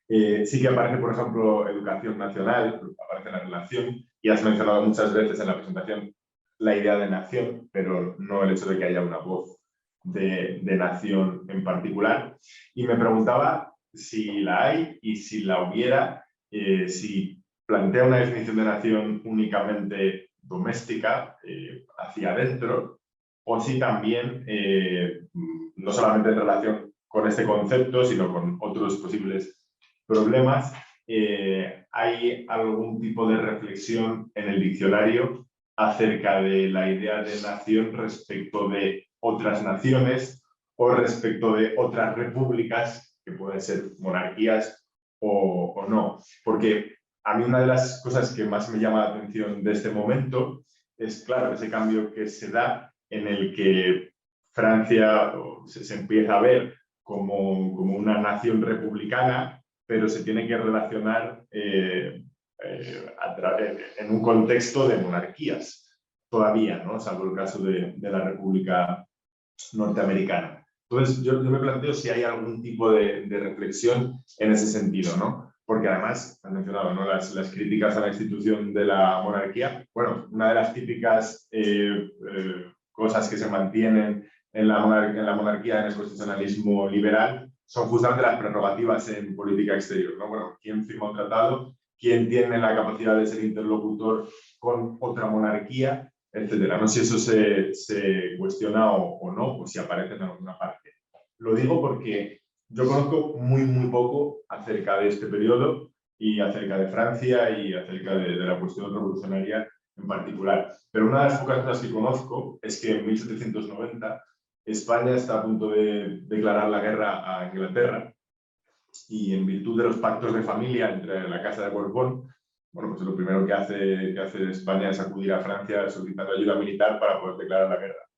Sí que aparece, por ejemplo, educación nacional, aparece en la relación, y has mencionado muchas veces en la presentación la idea de nación, pero no el hecho de que haya una voz de nación en particular. Y me preguntaba si la hay y si la hubiera, si plantea una definición de nación únicamente doméstica, hacia adentro, o si también, no solamente en relación con este concepto, sino con otros posibles problemas, hay algún tipo de reflexión en el diccionario acerca de la idea de nación respecto de otras naciones o respecto de otras repúblicas, que pueden ser monarquías o no. Porque a mí una de las cosas que más me llama la atención de este momento es, claro, ese cambio que se da en el que Francia se empieza a ver como una nación republicana, pero se tiene que relacionar en un contexto de monarquías todavía, ¿no? Salvo el caso de la República Norteamericana. Entonces, yo me planteo si hay algún tipo de reflexión en ese sentido, ¿no? Porque además, has mencionado, ¿no?, las críticas a la institución de la monarquía. Bueno, una de las típicas cosas que se mantienen en la monarquía, en el constitucionalismo liberal, son justamente las prerrogativas en política exterior, ¿no? Bueno, ¿quién firma un tratado? ¿Quién tiene la capacidad de ser interlocutor con otra monarquía? Etcétera. No sé si eso se cuestiona o no, o si aparece en alguna parte. Lo digo porque yo conozco muy poco acerca de este periodo y acerca de Francia y acerca de la cuestión revolucionaria en particular. Pero una de las pocas cosas que conozco es que en 1790 España está a punto de declarar la guerra a Inglaterra, y en virtud de los pactos de familia entre la Casa de Borbón, bueno, pues lo primero que hace España es acudir a Francia solicitando ayuda militar para poder declarar la guerra.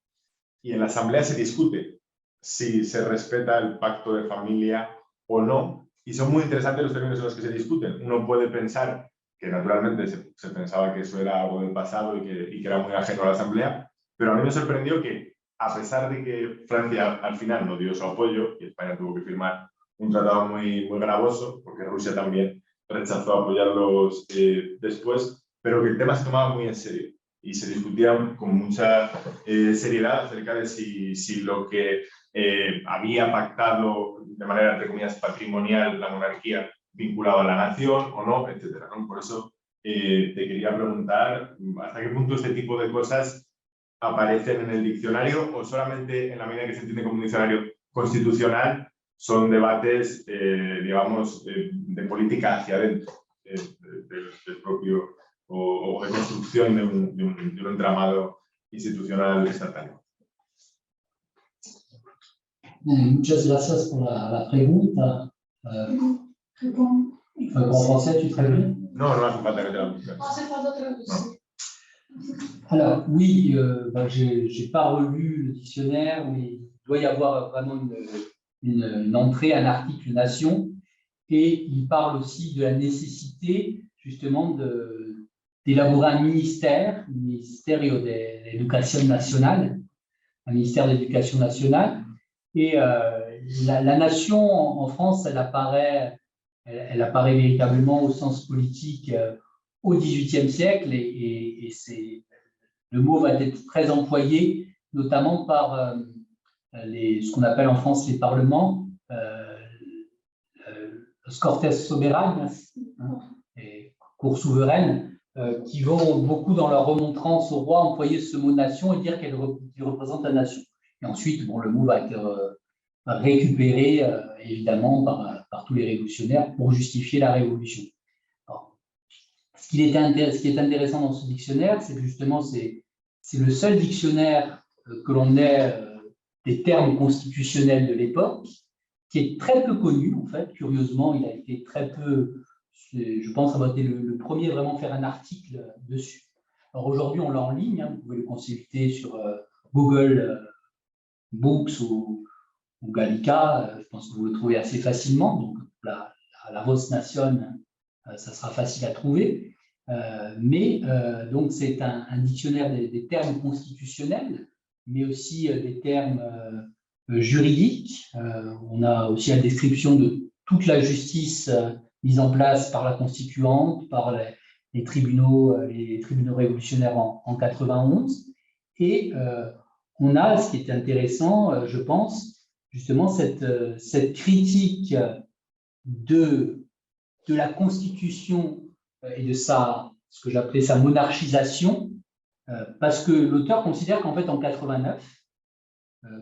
Y en la Asamblea se discute si se respeta el pacto de familia o no, y son muy interesantes los términos en los que se discuten. Uno puede pensar que naturalmente se pensaba que eso era algo del pasado y que era muy ajeno a la Asamblea, pero a mí me sorprendió que, a pesar de que Francia al final no dio su apoyo y España tuvo que firmar un tratado muy gravoso, porque Rusia también rechazó apoyarlos después, pero que el tema se tomaba muy en serio y se discutía con mucha seriedad acerca de si lo que había pactado de manera, entre comillas, patrimonial la monarquía vinculaba a la nación o no, etcétera, ¿no? Por eso te quería preguntar hasta qué punto este tipo de cosas aparecen en el diccionario, o solamente en la medida que se entiende como un diccionario constitucional son debates, digamos, de política hacia adentro del propio, o de construcción de un entramado institucional estatal. Muchas gracias por la pregunta. En français, tu traduis? No hace falta que te la busques. No. Alors, oui, je n'ai pas relu le dictionnaire, mais il doit y avoir vraiment une entrée, un article nation, et il parle aussi de la nécessité, justement, d'élaborer un ministère de l'éducation nationale, un ministère de l'éducation nationale, et la nation en France, elle apparaît véritablement au sens politique au XVIIIe siècle, et le mot va être très employé, notamment par ce qu'on appelle en France les parlements, los Cortes Soberanas, et cours souveraines, qui vont beaucoup dans leur remontrance au roi employer ce mot nation et dire qu'il représente la nation. Et ensuite, bon, le mot va être récupéré évidemment par tous les révolutionnaires pour justifier la révolution. Alors, Ce qui est intéressant dans ce dictionnaire, c'est que justement, c'est le seul dictionnaire que l'on ait des termes constitutionnels de l'époque, qui est très peu connu, en fait. Curieusement, il a été très peu, je pense avoir été le premier à vraiment faire un article dessus. Alors aujourd'hui, on l'a en ligne, hein, vous pouvez le consulter sur Google Books ou Gallica, je pense que vous le trouvez assez facilement. Donc, la Vox Nation, ça sera facile à trouver. Donc, c'est un dictionnaire des termes constitutionnels, mais aussi des termes juridiques. On a aussi la description de toute la justice mise en place par la Constituante, par les tribunaux révolutionnaires en 91. Et on a, ce qui est intéressant, je pense, justement, cette critique de la Constitution et de ce que j'appelais sa monarchisation, parce que l'auteur considère qu'en fait, en 89,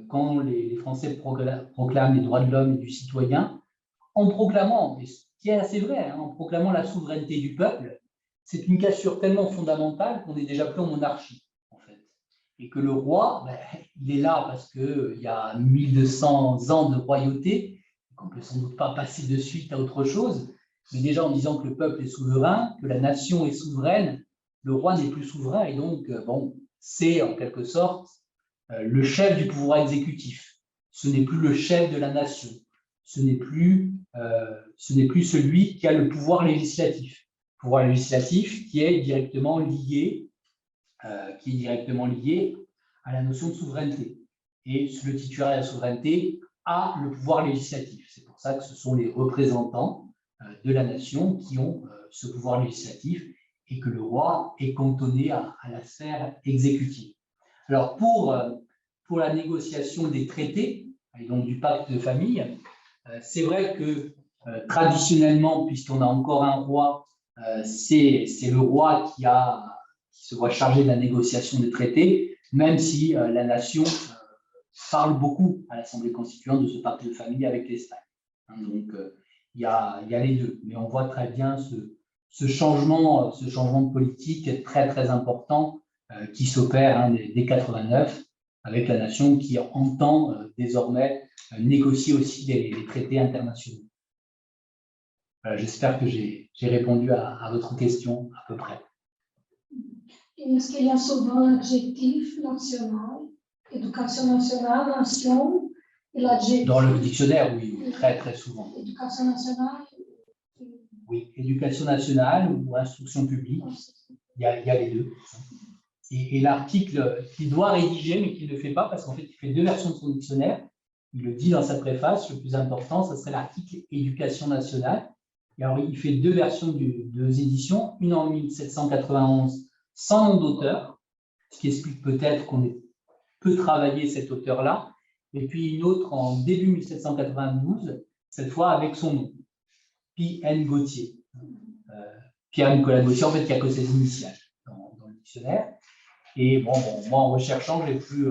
quand les Français proclament les droits de l'homme et du citoyen, en proclamant, et ce qui est assez vrai, hein, en proclamant la souveraineté du peuple, c'est une cassure tellement fondamentale qu'on n'est déjà plus en monarchie, en fait. Et que le roi, il est là parce qu'il y a 1200 ans de royauté, qu'on ne peut sans doute pas passer de suite à autre chose, mais déjà en disant que le peuple est souverain, que la nation est souveraine, le roi n'est plus souverain, et donc, c'est en quelque sorte le chef du pouvoir exécutif. Ce n'est plus le chef de la nation. Ce n'est plus celui qui a le pouvoir législatif. Le pouvoir législatif qui est directement lié à la notion de souveraineté. Et le titulaire de la souveraineté a le pouvoir législatif. C'est pour ça que ce sont les représentants de la nation qui ont ce pouvoir législatif et que le roi est cantonné à la sphère exécutive. Alors, pour la négociation des traités, et donc du pacte de famille, c'est vrai que traditionnellement, puisqu'on a encore un roi, c'est le roi qui se voit chargé de la négociation des traités, même si la nation parle beaucoup à l'Assemblée constituante de ce pacte de famille avec l'Espagne. Donc, il y a les deux. Mais on voit très bien ce changement de politique très, très important qui s'opère dès 89 avec la nation qui entend désormais négocier aussi les traités internationaux. Voilà, j'espère que j'ai répondu à votre question à peu près. Est-ce qu'il y a souvent l'adjectif national, éducation nationale, nation, et l'adjectif? Dans le dictionnaire, oui, très très souvent. Éducation nationale? Oui, éducation nationale ou instruction publique, il y a les deux. Et l'article qu'il doit rédiger, mais qu'il ne le fait pas, parce qu'en fait, il fait deux versions de son dictionnaire. Il le dit dans sa préface, le plus important, ce serait l'article éducation nationale. Et alors, il fait deux versions de deux éditions, une en 1791 sans nom d'auteur, ce qui explique peut-être qu'on ait peu travaillé cet auteur-là, et puis une autre en début 1792, cette fois avec son nom, P.N. Gauthier. Pierre-Nicolas Gauthier, en fait, il n'y a que ses initiales dans le dictionnaire. Et moi, en recherchant, j'ai pu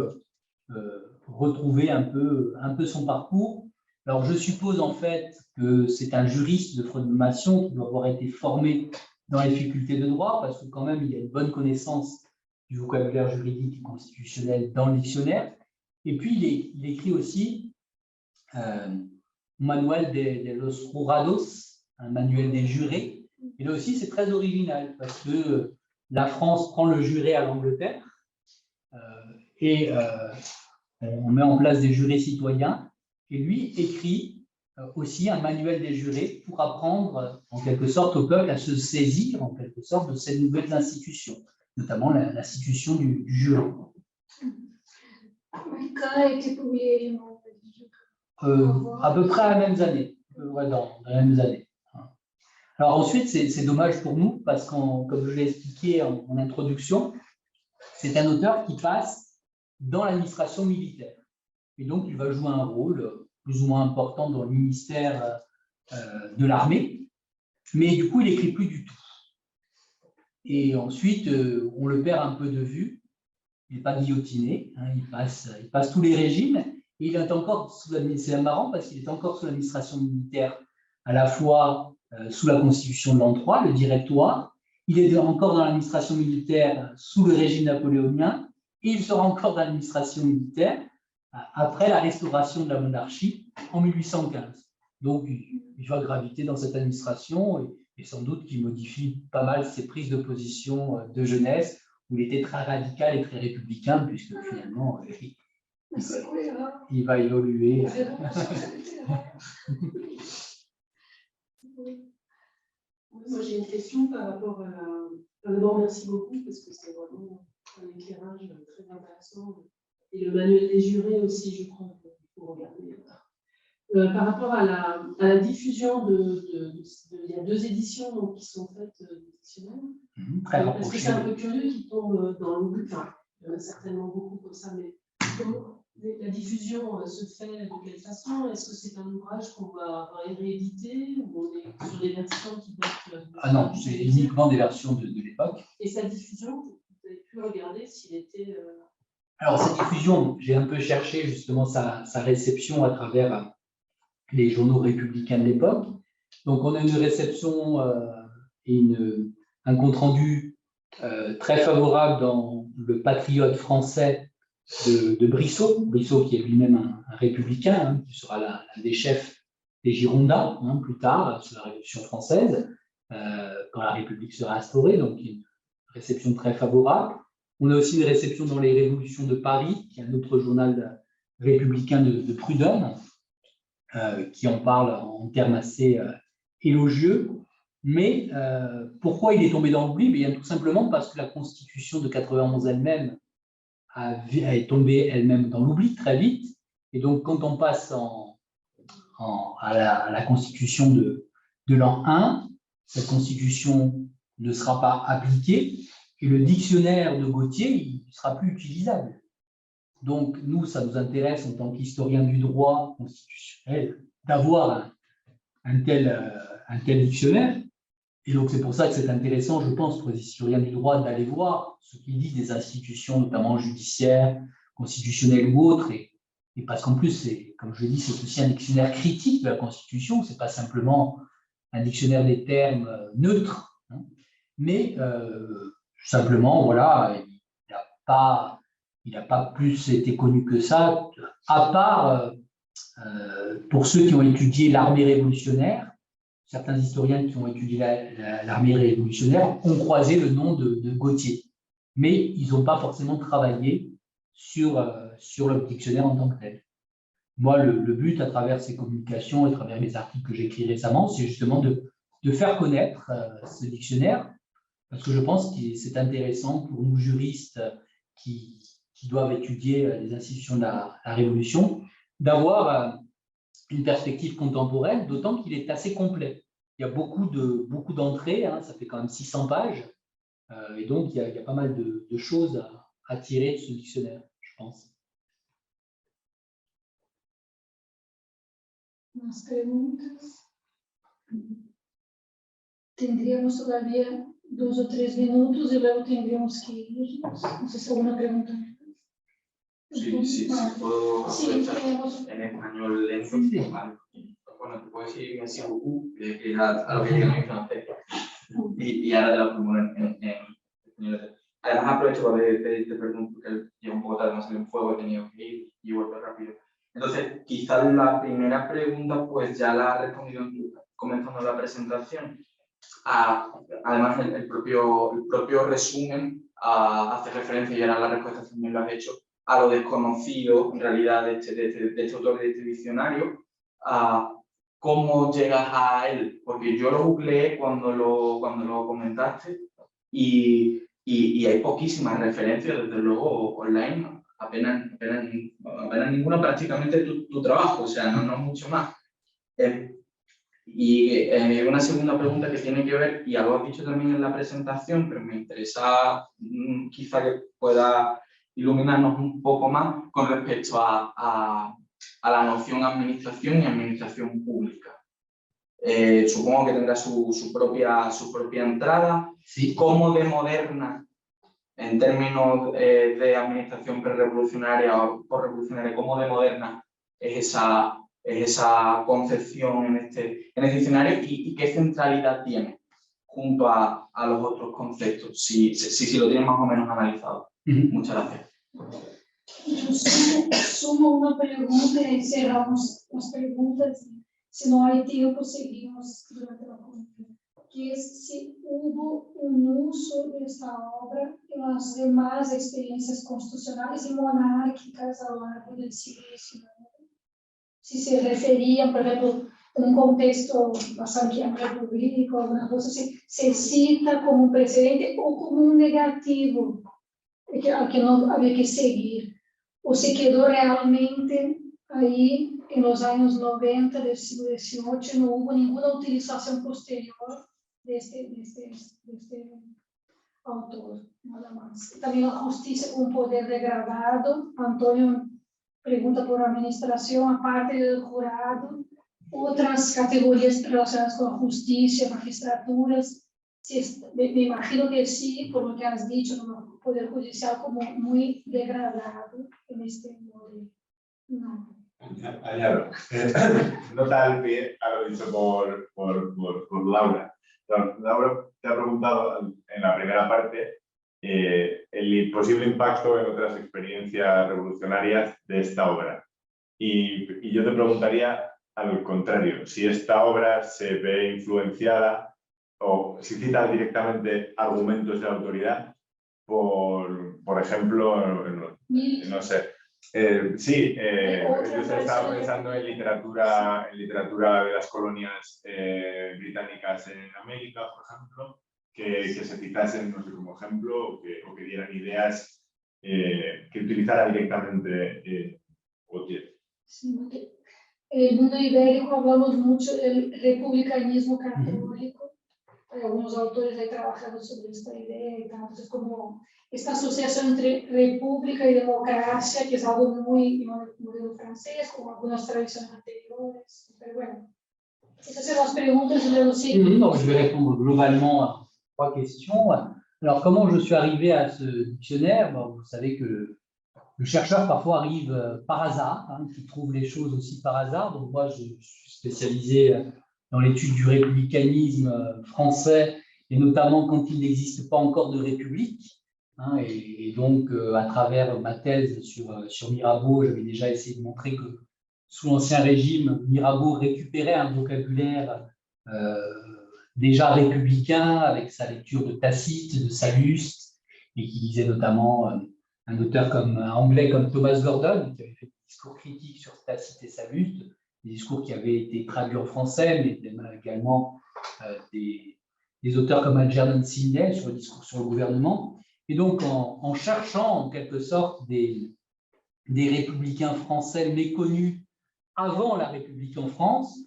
retrouver un peu son parcours. Alors, je suppose en fait que c'est un juriste de formation qui doit avoir été formé dans les facultés de droit, parce que quand même, il a une bonne connaissance du vocabulaire juridique et constitutionnel dans le dictionnaire. Et puis, il écrit aussi Manuel de los Jurados, un manuel des jurés. Et là aussi, c'est très original, parce que la France prend le juré à l'Angleterre et on met en place des jurés citoyens. Et lui écrit aussi un manuel des jurés pour apprendre, en quelque sorte, au peuple à se saisir, en quelque sorte, de ces nouvelles institutions, notamment l'institution du jury. Quand a été publié le nom du jury? À peu près à la même année. Dans les mêmes années. Alors ensuite, c'est dommage pour nous, parce que, comme je l'ai expliqué en introduction, c'est un auteur qui passe dans l'administration militaire. Et donc, il va jouer un rôle plus ou moins important dans le ministère de l'armée, mais du coup, il n'écrit plus du tout. Et ensuite, on le perd un peu de vue. Il n'est pas guillotiné, hein, il passe tous les régimes, et il est encore c'est marrant parce qu'il est encore sous l'administration militaire, à la fois sous la Constitution de l'an 3, le Directoire. il est encore dans l'administration militaire sous le régime napoléonien, et il sera encore dans l'administration militaire après la restauration de la monarchie en 1815. Donc, il va graviter dans cette administration et sans doute qu'il modifie pas mal ses prises de position de jeunesse, où il était très radical et très républicain, puisque finalement, il va évoluer. Moi, j'ai une question par rapport à... D'abord, merci beaucoup, parce que c'est vraiment un éclairage très intéressant. Et le manuel des jurés aussi, je crois, qu'il faut regarder. Par rapport à la diffusion il y a 2 éditions donc, qui sont faites du dictionnaire. Très Parce que c'est un peu curieux qu'ils tombent dans l'oubli. Enfin, il y en a certainement beaucoup comme ça, mais comment la diffusion se fait de quelle façon? Est-ce que c'est un ouvrage qu'on va rééditer ou on est sur des versions qui datent Ah non, c'est uniquement des versions de l'époque. Et sa diffusion, vous avez pu regarder s'il était... Alors, cette diffusion, j'ai un peu cherché justement sa réception à travers les journaux républicains de l'époque. Donc, on a une réception et un compte-rendu très favorable dans le Patriote français de Brissot. Brissot qui est lui-même un républicain, qui sera l'un des chefs des Girondins, plus tard, sous la Révolution française, quand la République sera instaurée. Donc, une réception très favorable. On a aussi une réception dans les Révolutions de Paris, qui est un autre journal républicain de Prud'homme, qui en parle en termes assez élogieux. Mais pourquoi il est tombé dans l'oubli? Bien tout simplement parce que la Constitution de 91 elle-même est tombée elle-même dans l'oubli très vite. Et donc, quand on passe à la Constitution de l'an 1, cette Constitution ne sera pas appliquée et le dictionnaire de Gautier ne sera plus utilisable. Donc, nous, ça nous intéresse en tant qu'historien du droit constitutionnel d'avoir un tel dictionnaire. Et donc, c'est pour ça que c'est intéressant, je pense, pour les historiens du droit d'aller voir ce qu'ils disent des institutions, notamment judiciaires, constitutionnelles ou autres. Et parce qu'en plus, comme je l'ai dit, c'est aussi un dictionnaire critique de la Constitution. Ce n'est pas simplement un dictionnaire des termes neutres, mais simplement, voilà, il n'a pas plus été connu que ça, à part pour ceux qui ont étudié l'armée révolutionnaire. Certains historiens qui ont étudié l'armée révolutionnaire ont croisé le nom de Gautier, mais ils n'ont pas forcément travaillé sur le dictionnaire en tant que tel. Moi, le but, à travers ces communications, à travers les articles que j'ai écrits récemment, c'est justement de faire connaître ce dictionnaire, parce que je pense que c'est intéressant pour nous juristes qui doivent étudier les institutions de la Révolution, d'avoir une perspective contemporaine, d'autant qu'il est assez complet. Il y a beaucoup d'entrées, ça fait quand même 600 pages, et donc il y a pas mal de choses à tirer de ce dictionnaire, je pense. Más preguntas. Tendríamos todavía 2 o 3 minutos y luego tendríamos que irnos. No sé si alguna pregunta. Sí, puedo Sí, en español lento. Sí. Vale. Bueno, te puedo decir merci beaucoup, que a lo que llega en francés. Y ahora te lo pongo en español. Además aprovecho para pedirte perdón porque llevo un poco tarde, no salió un fuego, he tenido que ir y vuelvo rápido. Entonces, quizás la primera pregunta pues ya la has respondido comenzando la presentación. Además, el propio resumen hace referencia, y ahora la respuesta también lo has hecho, a lo desconocido en realidad de este autor, de este diccionario. ¿Cómo llegas a él? Porque yo lo googleé cuando lo comentaste y hay poquísimas referencias, desde luego, online, apenas ninguna, prácticamente tu trabajo, o sea, no mucho más. Y una segunda pregunta que tiene que ver, y algo has dicho también en la presentación, pero me interesa quizá que pueda iluminarnos un poco más con respecto a la noción administración y administración pública. Supongo que tendrá su propia entrada. Sí. ¿Cómo de moderna, en términos de administración prerevolucionaria o postrevolucionaria, cómo de moderna es esa concepción en este diccionario y qué centralidad tiene junto a los otros conceptos, si lo tienen más o menos analizado. Muchas gracias. Eu sumo uma pergunta e encerramos as perguntas. Se não há tempo, seguimos durante a conversa. Que se houve uso desta obra em as demais experiências constitucionais e monárquicas ao longo do século XIX. Se se referiam, por exemplo, um contexto bastante repúblico, alguma coisa, se cita como um precedente ou como um negativo que não havia que seguir, ou se quedou realmente aí, nos anos 90 do século XVIII, não houve nenhuma utilização posterior deste autor, nada mais. Também a justiça com poder degradado. Antônio pergunta por administração, a parte do jurado, outras categorias relacionadas com a justiça, magistraturas. Me imagino que sim, por lo que has dicho, no poder judicial como muy degradado en este modelo. No. Añado, no tal pie a lo dicho por Laura. Laura te ha preguntado en la primera parte el posible impacto en otras experiencias revolucionarias de esta obra. Y yo te preguntaría al contrario, si esta obra se ve influenciada o si cita directamente argumentos de autoridad, por ejemplo, no sé. Sí, yo estaba pensando en literatura de las colonias británicas en América, por ejemplo, que se citasen, no sé, como ejemplo, o que dieran ideas que utilizara directamente Gautier. Sí, en el mundo ibérico hablamos mucho del republicanismo católico. Hay algunos autores ahí trabajando sobre esta idea y tal. Entonces, como esta asociación entre república y democracia, que es algo muy en el modelo francés, con algunas tradiciones anteriores. Pero bueno, esas son las preguntas de los siglos. Donc, je vais répondre globalement à 3 questions. Alors, comment je suis arrivé à ce dictionnaire? Bon, vous savez que le chercheur parfois arrive par hasard, qui trouve les choses aussi par hasard. Donc moi, je suis spécialisé dans l'étude du républicanisme français, et notamment quand il n'existe pas encore de république. Et donc, à travers ma thèse sur Mirabeau, j'avais déjà essayé de montrer que sous l'Ancien Régime, Mirabeau récupérait un vocabulaire déjà républicain avec sa lecture de Tacite, de Sallust, et qui disait notamment un auteur anglais comme Thomas Gordon, qui avait fait des discours critiques sur Tacite et Sallust, des discours qui avaient été traduits en français, mais également des auteurs comme Algernon Sidney sur le discours sur le gouvernement. Et donc, en cherchant en quelque sorte des républicains français méconnus avant la République en France,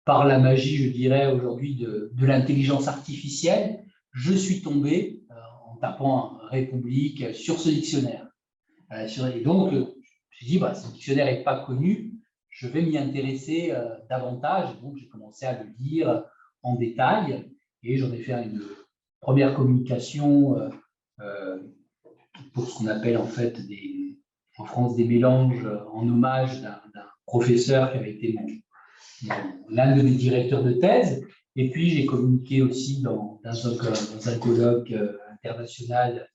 par la magie, je dirais aujourd'hui, de l'intelligence artificielle, je suis tombé, en tapant République, sur ce dictionnaire. Et donc, je me suis dit, ce dictionnaire n'est pas connu, je vais m'y intéresser davantage. Donc, j'ai commencé à le lire en détail et j'en ai fait une première communication pour ce qu'on appelle en fait en France des mélanges en hommage d'un professeur qui avait été l'un de mes directeurs de thèse. Et puis, j'ai communiqué aussi dans un colloque international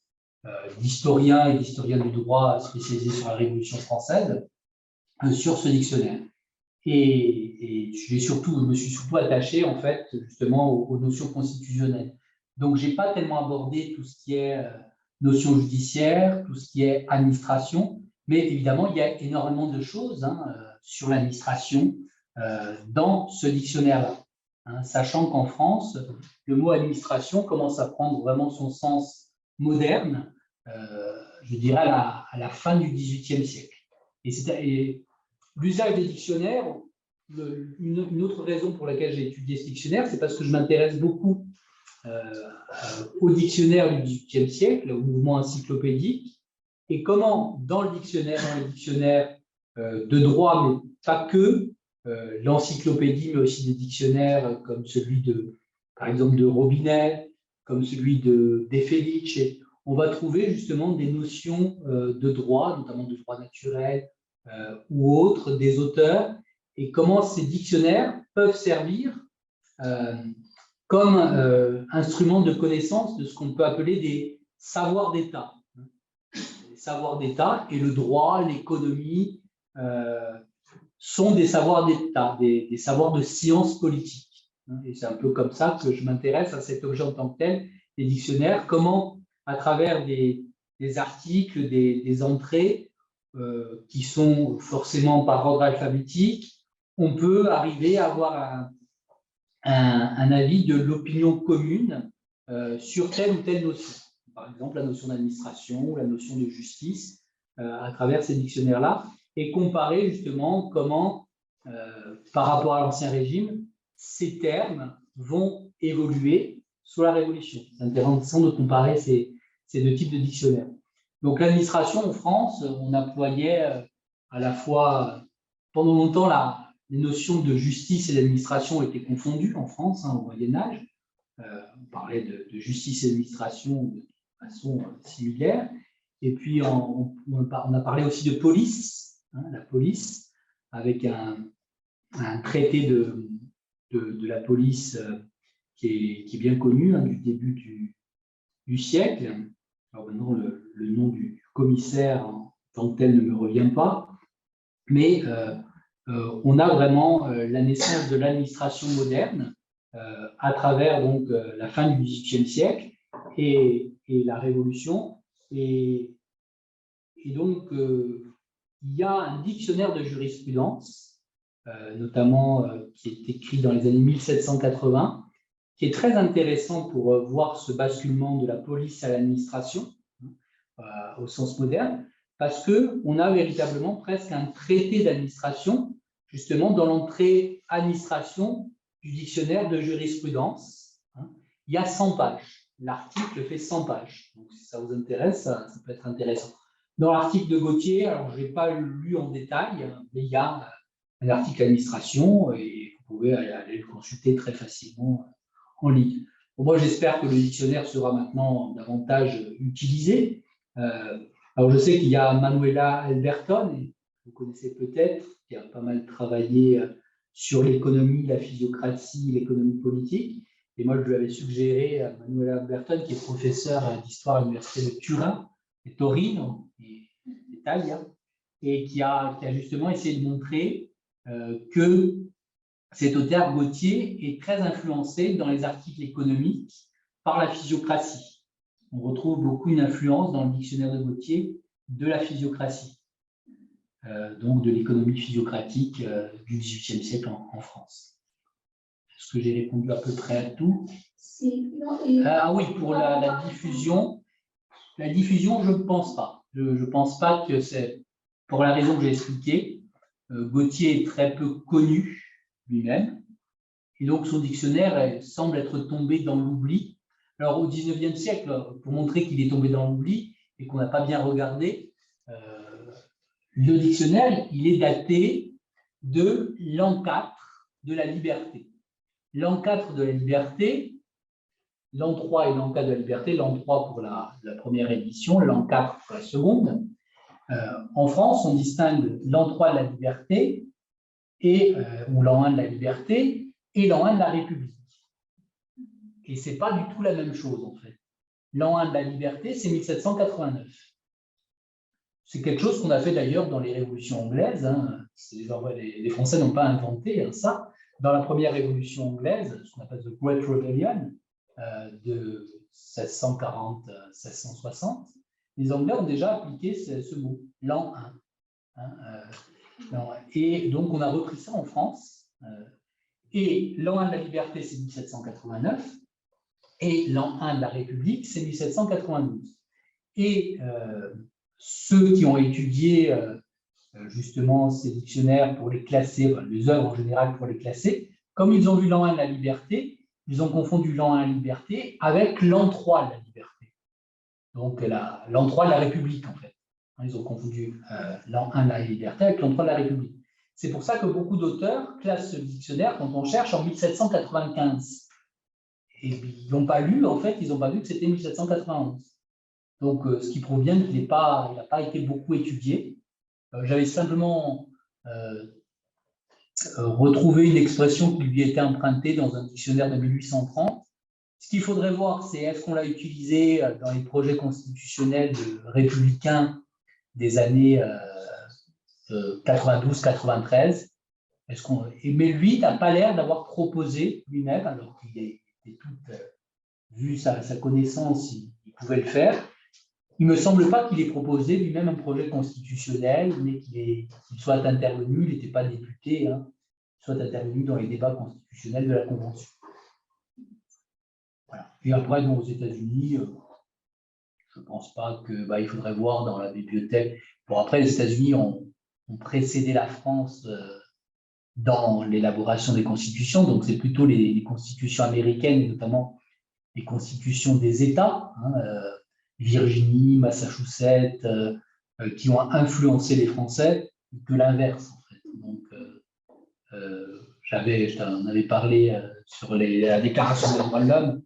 d'historiens et d'historiens du droit spécialisés sur la Révolution française sur ce dictionnaire. Et je me suis surtout attaché en fait justement aux notions constitutionnelles. Donc, je n'ai pas tellement abordé tout ce qui est notion judiciaire, tout ce qui est administration, mais évidemment, il y a énormément de choses sur l'administration dans ce dictionnaire-là. Sachant qu'en France, le mot administration commence à prendre vraiment son sens moderne, je dirais à la fin du XVIIIe siècle. Et l'usage des dictionnaires, une autre raison pour laquelle j'ai étudié ce dictionnaire, c'est parce que je m'intéresse beaucoup au dictionnaire du XVIIIe siècle, au mouvement encyclopédique, et comment dans les dictionnaires de droit, mais pas que, l'encyclopédie, mais aussi des dictionnaires comme celui par exemple de Robinet, comme celui de Felice, on va trouver justement des notions de droit, notamment de droit naturel ou autres, des auteurs, et comment ces dictionnaires peuvent servir comme instrument de connaissance de ce qu'on peut appeler des savoirs d'État. Les savoirs d'État et le droit, l'économie sont des savoirs d'État, des savoirs de sciences politiques. Et c'est un peu comme ça que je m'intéresse à cet objet en tant que tel, les dictionnaires, comment, à travers des articles, des entrées qui sont forcément par ordre alphabétique, on peut arriver à avoir un avis de l'opinion commune sur telle ou telle notion. Par exemple, la notion d'administration ou la notion de justice à travers ces dictionnaires-là, et comparer justement comment, par rapport à l'Ancien Régime, ces termes vont évoluer sous la Révolution. C'est intéressant de comparer ces deux types de dictionnaires. Donc l'administration en France, on employait à la fois, pendant longtemps, les notions de justice et d'administration étaient confondues en France, au Moyen-Âge. On parlait de justice et d'administration de façon similaire. Et puis, on a parlé aussi de police, la police, avec un traité de la police qui est bien connu, du début du siècle. Alors maintenant, le nom du commissaire en tant que tel ne me revient pas, mais on a vraiment la naissance de l'administration moderne à travers donc, la fin du XVIIIe siècle et la Révolution. Et donc, il y a un dictionnaire de jurisprudence, notamment qui est écrit dans les années 1780, qui est très intéressant pour voir ce basculement de la police à l'administration, au sens moderne, parce qu'on a véritablement presque un traité d'administration, justement, dans l'entrée administration du dictionnaire de jurisprudence. Il y a 100 pages. L'article fait 100 pages. Donc, si ça vous intéresse, ça peut être intéressant. Dans l'article de Gauthier, alors je ne l'ai pas lu en détail, mais il y a un article administration et vous pouvez aller le consulter très facilement en ligne. Bon, moi, j'espère que le dictionnaire sera maintenant davantage utilisé. Alors, je sais qu'il y a Manuela Alberton, vous connaissez peut-être, qui a pas mal travaillé sur l'économie, la physiocratie, l'économie politique. Et moi, je lui avais suggéré à Manuela Alberton, qui est professeure d'histoire à l'université de Turin, et Torino, d'Italie, et qui a justement essayé de montrer que cet auteur Gauthier est très influencé dans les articles économiques par la physiocratie. On retrouve beaucoup une influence dans le dictionnaire de Gauthier de la physiocratie, donc de l'économie physiocratique du XVIIIe siècle en France. Est-ce que j'ai répondu à peu près à tout? Ah oui, pour la diffusion. La diffusion, je ne pense pas. Je ne pense pas que c'est, pour la raison que j'ai expliquée, Gauthier est très peu connu lui-même, et donc son dictionnaire semble être tombé dans l'oubli. Alors au XIXe siècle, pour montrer qu'il est tombé dans l'oubli et qu'on n'a pas bien regardé, le dictionnaire, il est daté de l'an 4 de la liberté. L'an 4 de la liberté, l'an 3 et l'an 4 de la liberté, l'an 3 pour la première édition, l'an 4 pour la seconde. En France, on distingue l'an 3 de la liberté, ou l'an 1 de la liberté, et l'an 1 de la République. Et ce n'est pas du tout la même chose, en fait. L'an 1 de la liberté, c'est 1789. C'est quelque chose qu'on a fait d'ailleurs dans les révolutions anglaises. Les Français n'ont pas inventé ça. Dans la première révolution anglaise, ce qu'on appelle The Great Rebellion, de 1640-1660, les Anglais ont déjà appliqué ce mot, l'an 1. Et donc, on a repris ça en France. Et l'an 1 de la liberté, c'est 1789. Et l'an 1 de la République, c'est 1792. Et ceux qui ont étudié justement ces dictionnaires pour les classer, les œuvres en général pour les classer, comme ils ont vu l'an 1 de la liberté, ils ont confondu l'an 1 de la liberté avec l'an 3 de la liberté. Donc l'an 3 de la République, en fait. Ils ont confondu l'an 1 de la liberté avec l'an 3 de la République. C'est pour ça que beaucoup d'auteurs classent ce dictionnaire quand on cherche en 1795. Et ils n'ont pas lu, en fait, ils n'ont pas vu que c'était 1791. Donc, ce qui provient qu'il n'a pas été beaucoup étudié. J'avais simplement retrouvé une expression qui lui était empruntée dans un dictionnaire de 1830. Ce qu'il faudrait voir, c'est est-ce qu'on l'a utilisé dans les projets constitutionnels républicains des années 92-93. Mais lui n'a pas l'air d'avoir proposé lui-même, alors qu'il était tout, vu sa connaissance, il pouvait le faire. Il ne me semble pas qu'il ait proposé lui-même un projet constitutionnel, mais qu'il soit intervenu, il n'était pas député, hein, soit intervenu dans les débats constitutionnels de la Convention. Voilà. Et après, aux États-Unis, je ne pense pas que il faudrait voir dans la bibliothèque. Bon, après, les États-Unis ont précédé la France dans l'élaboration des constitutions, donc c'est plutôt les constitutions américaines, et notamment les constitutions des États, hein, Virginie, Massachusetts, qui ont influencé les Français, que l'inverse, en fait. Donc, je t'en avais parlé sur la Déclaration des droits de l'homme.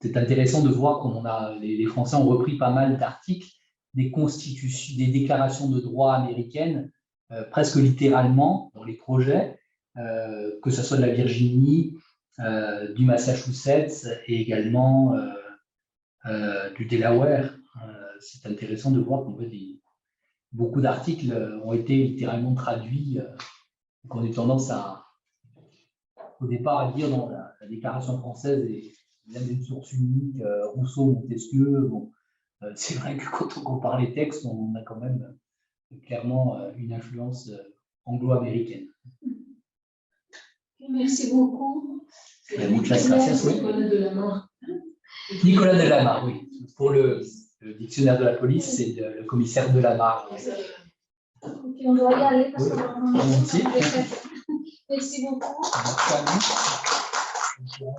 C'est intéressant de voir comment les Français ont repris pas mal d'articles des déclarations de droits américaines, presque littéralement dans les projets, que ce soit de la Virginie, du Massachusetts et également du Delaware. C'est intéressant de voir qu'en fait, beaucoup d'articles ont été littéralement traduits, qu'on ait tendance au départ à dire dans la Déclaration française et même une source unique, Rousseau, Montesquieu. Bon, c'est vrai que quand on compare les textes, on a quand même clairement une influence anglo-américaine. Merci beaucoup. Muchas gracias. Nicolas Delamarre. Nicolas Delamarre, oui. Pour le dictionnaire de la police, c'est le commissaire Delamarre. Ok, on doit y aller parce Oui. que merci beaucoup. Merci à vous.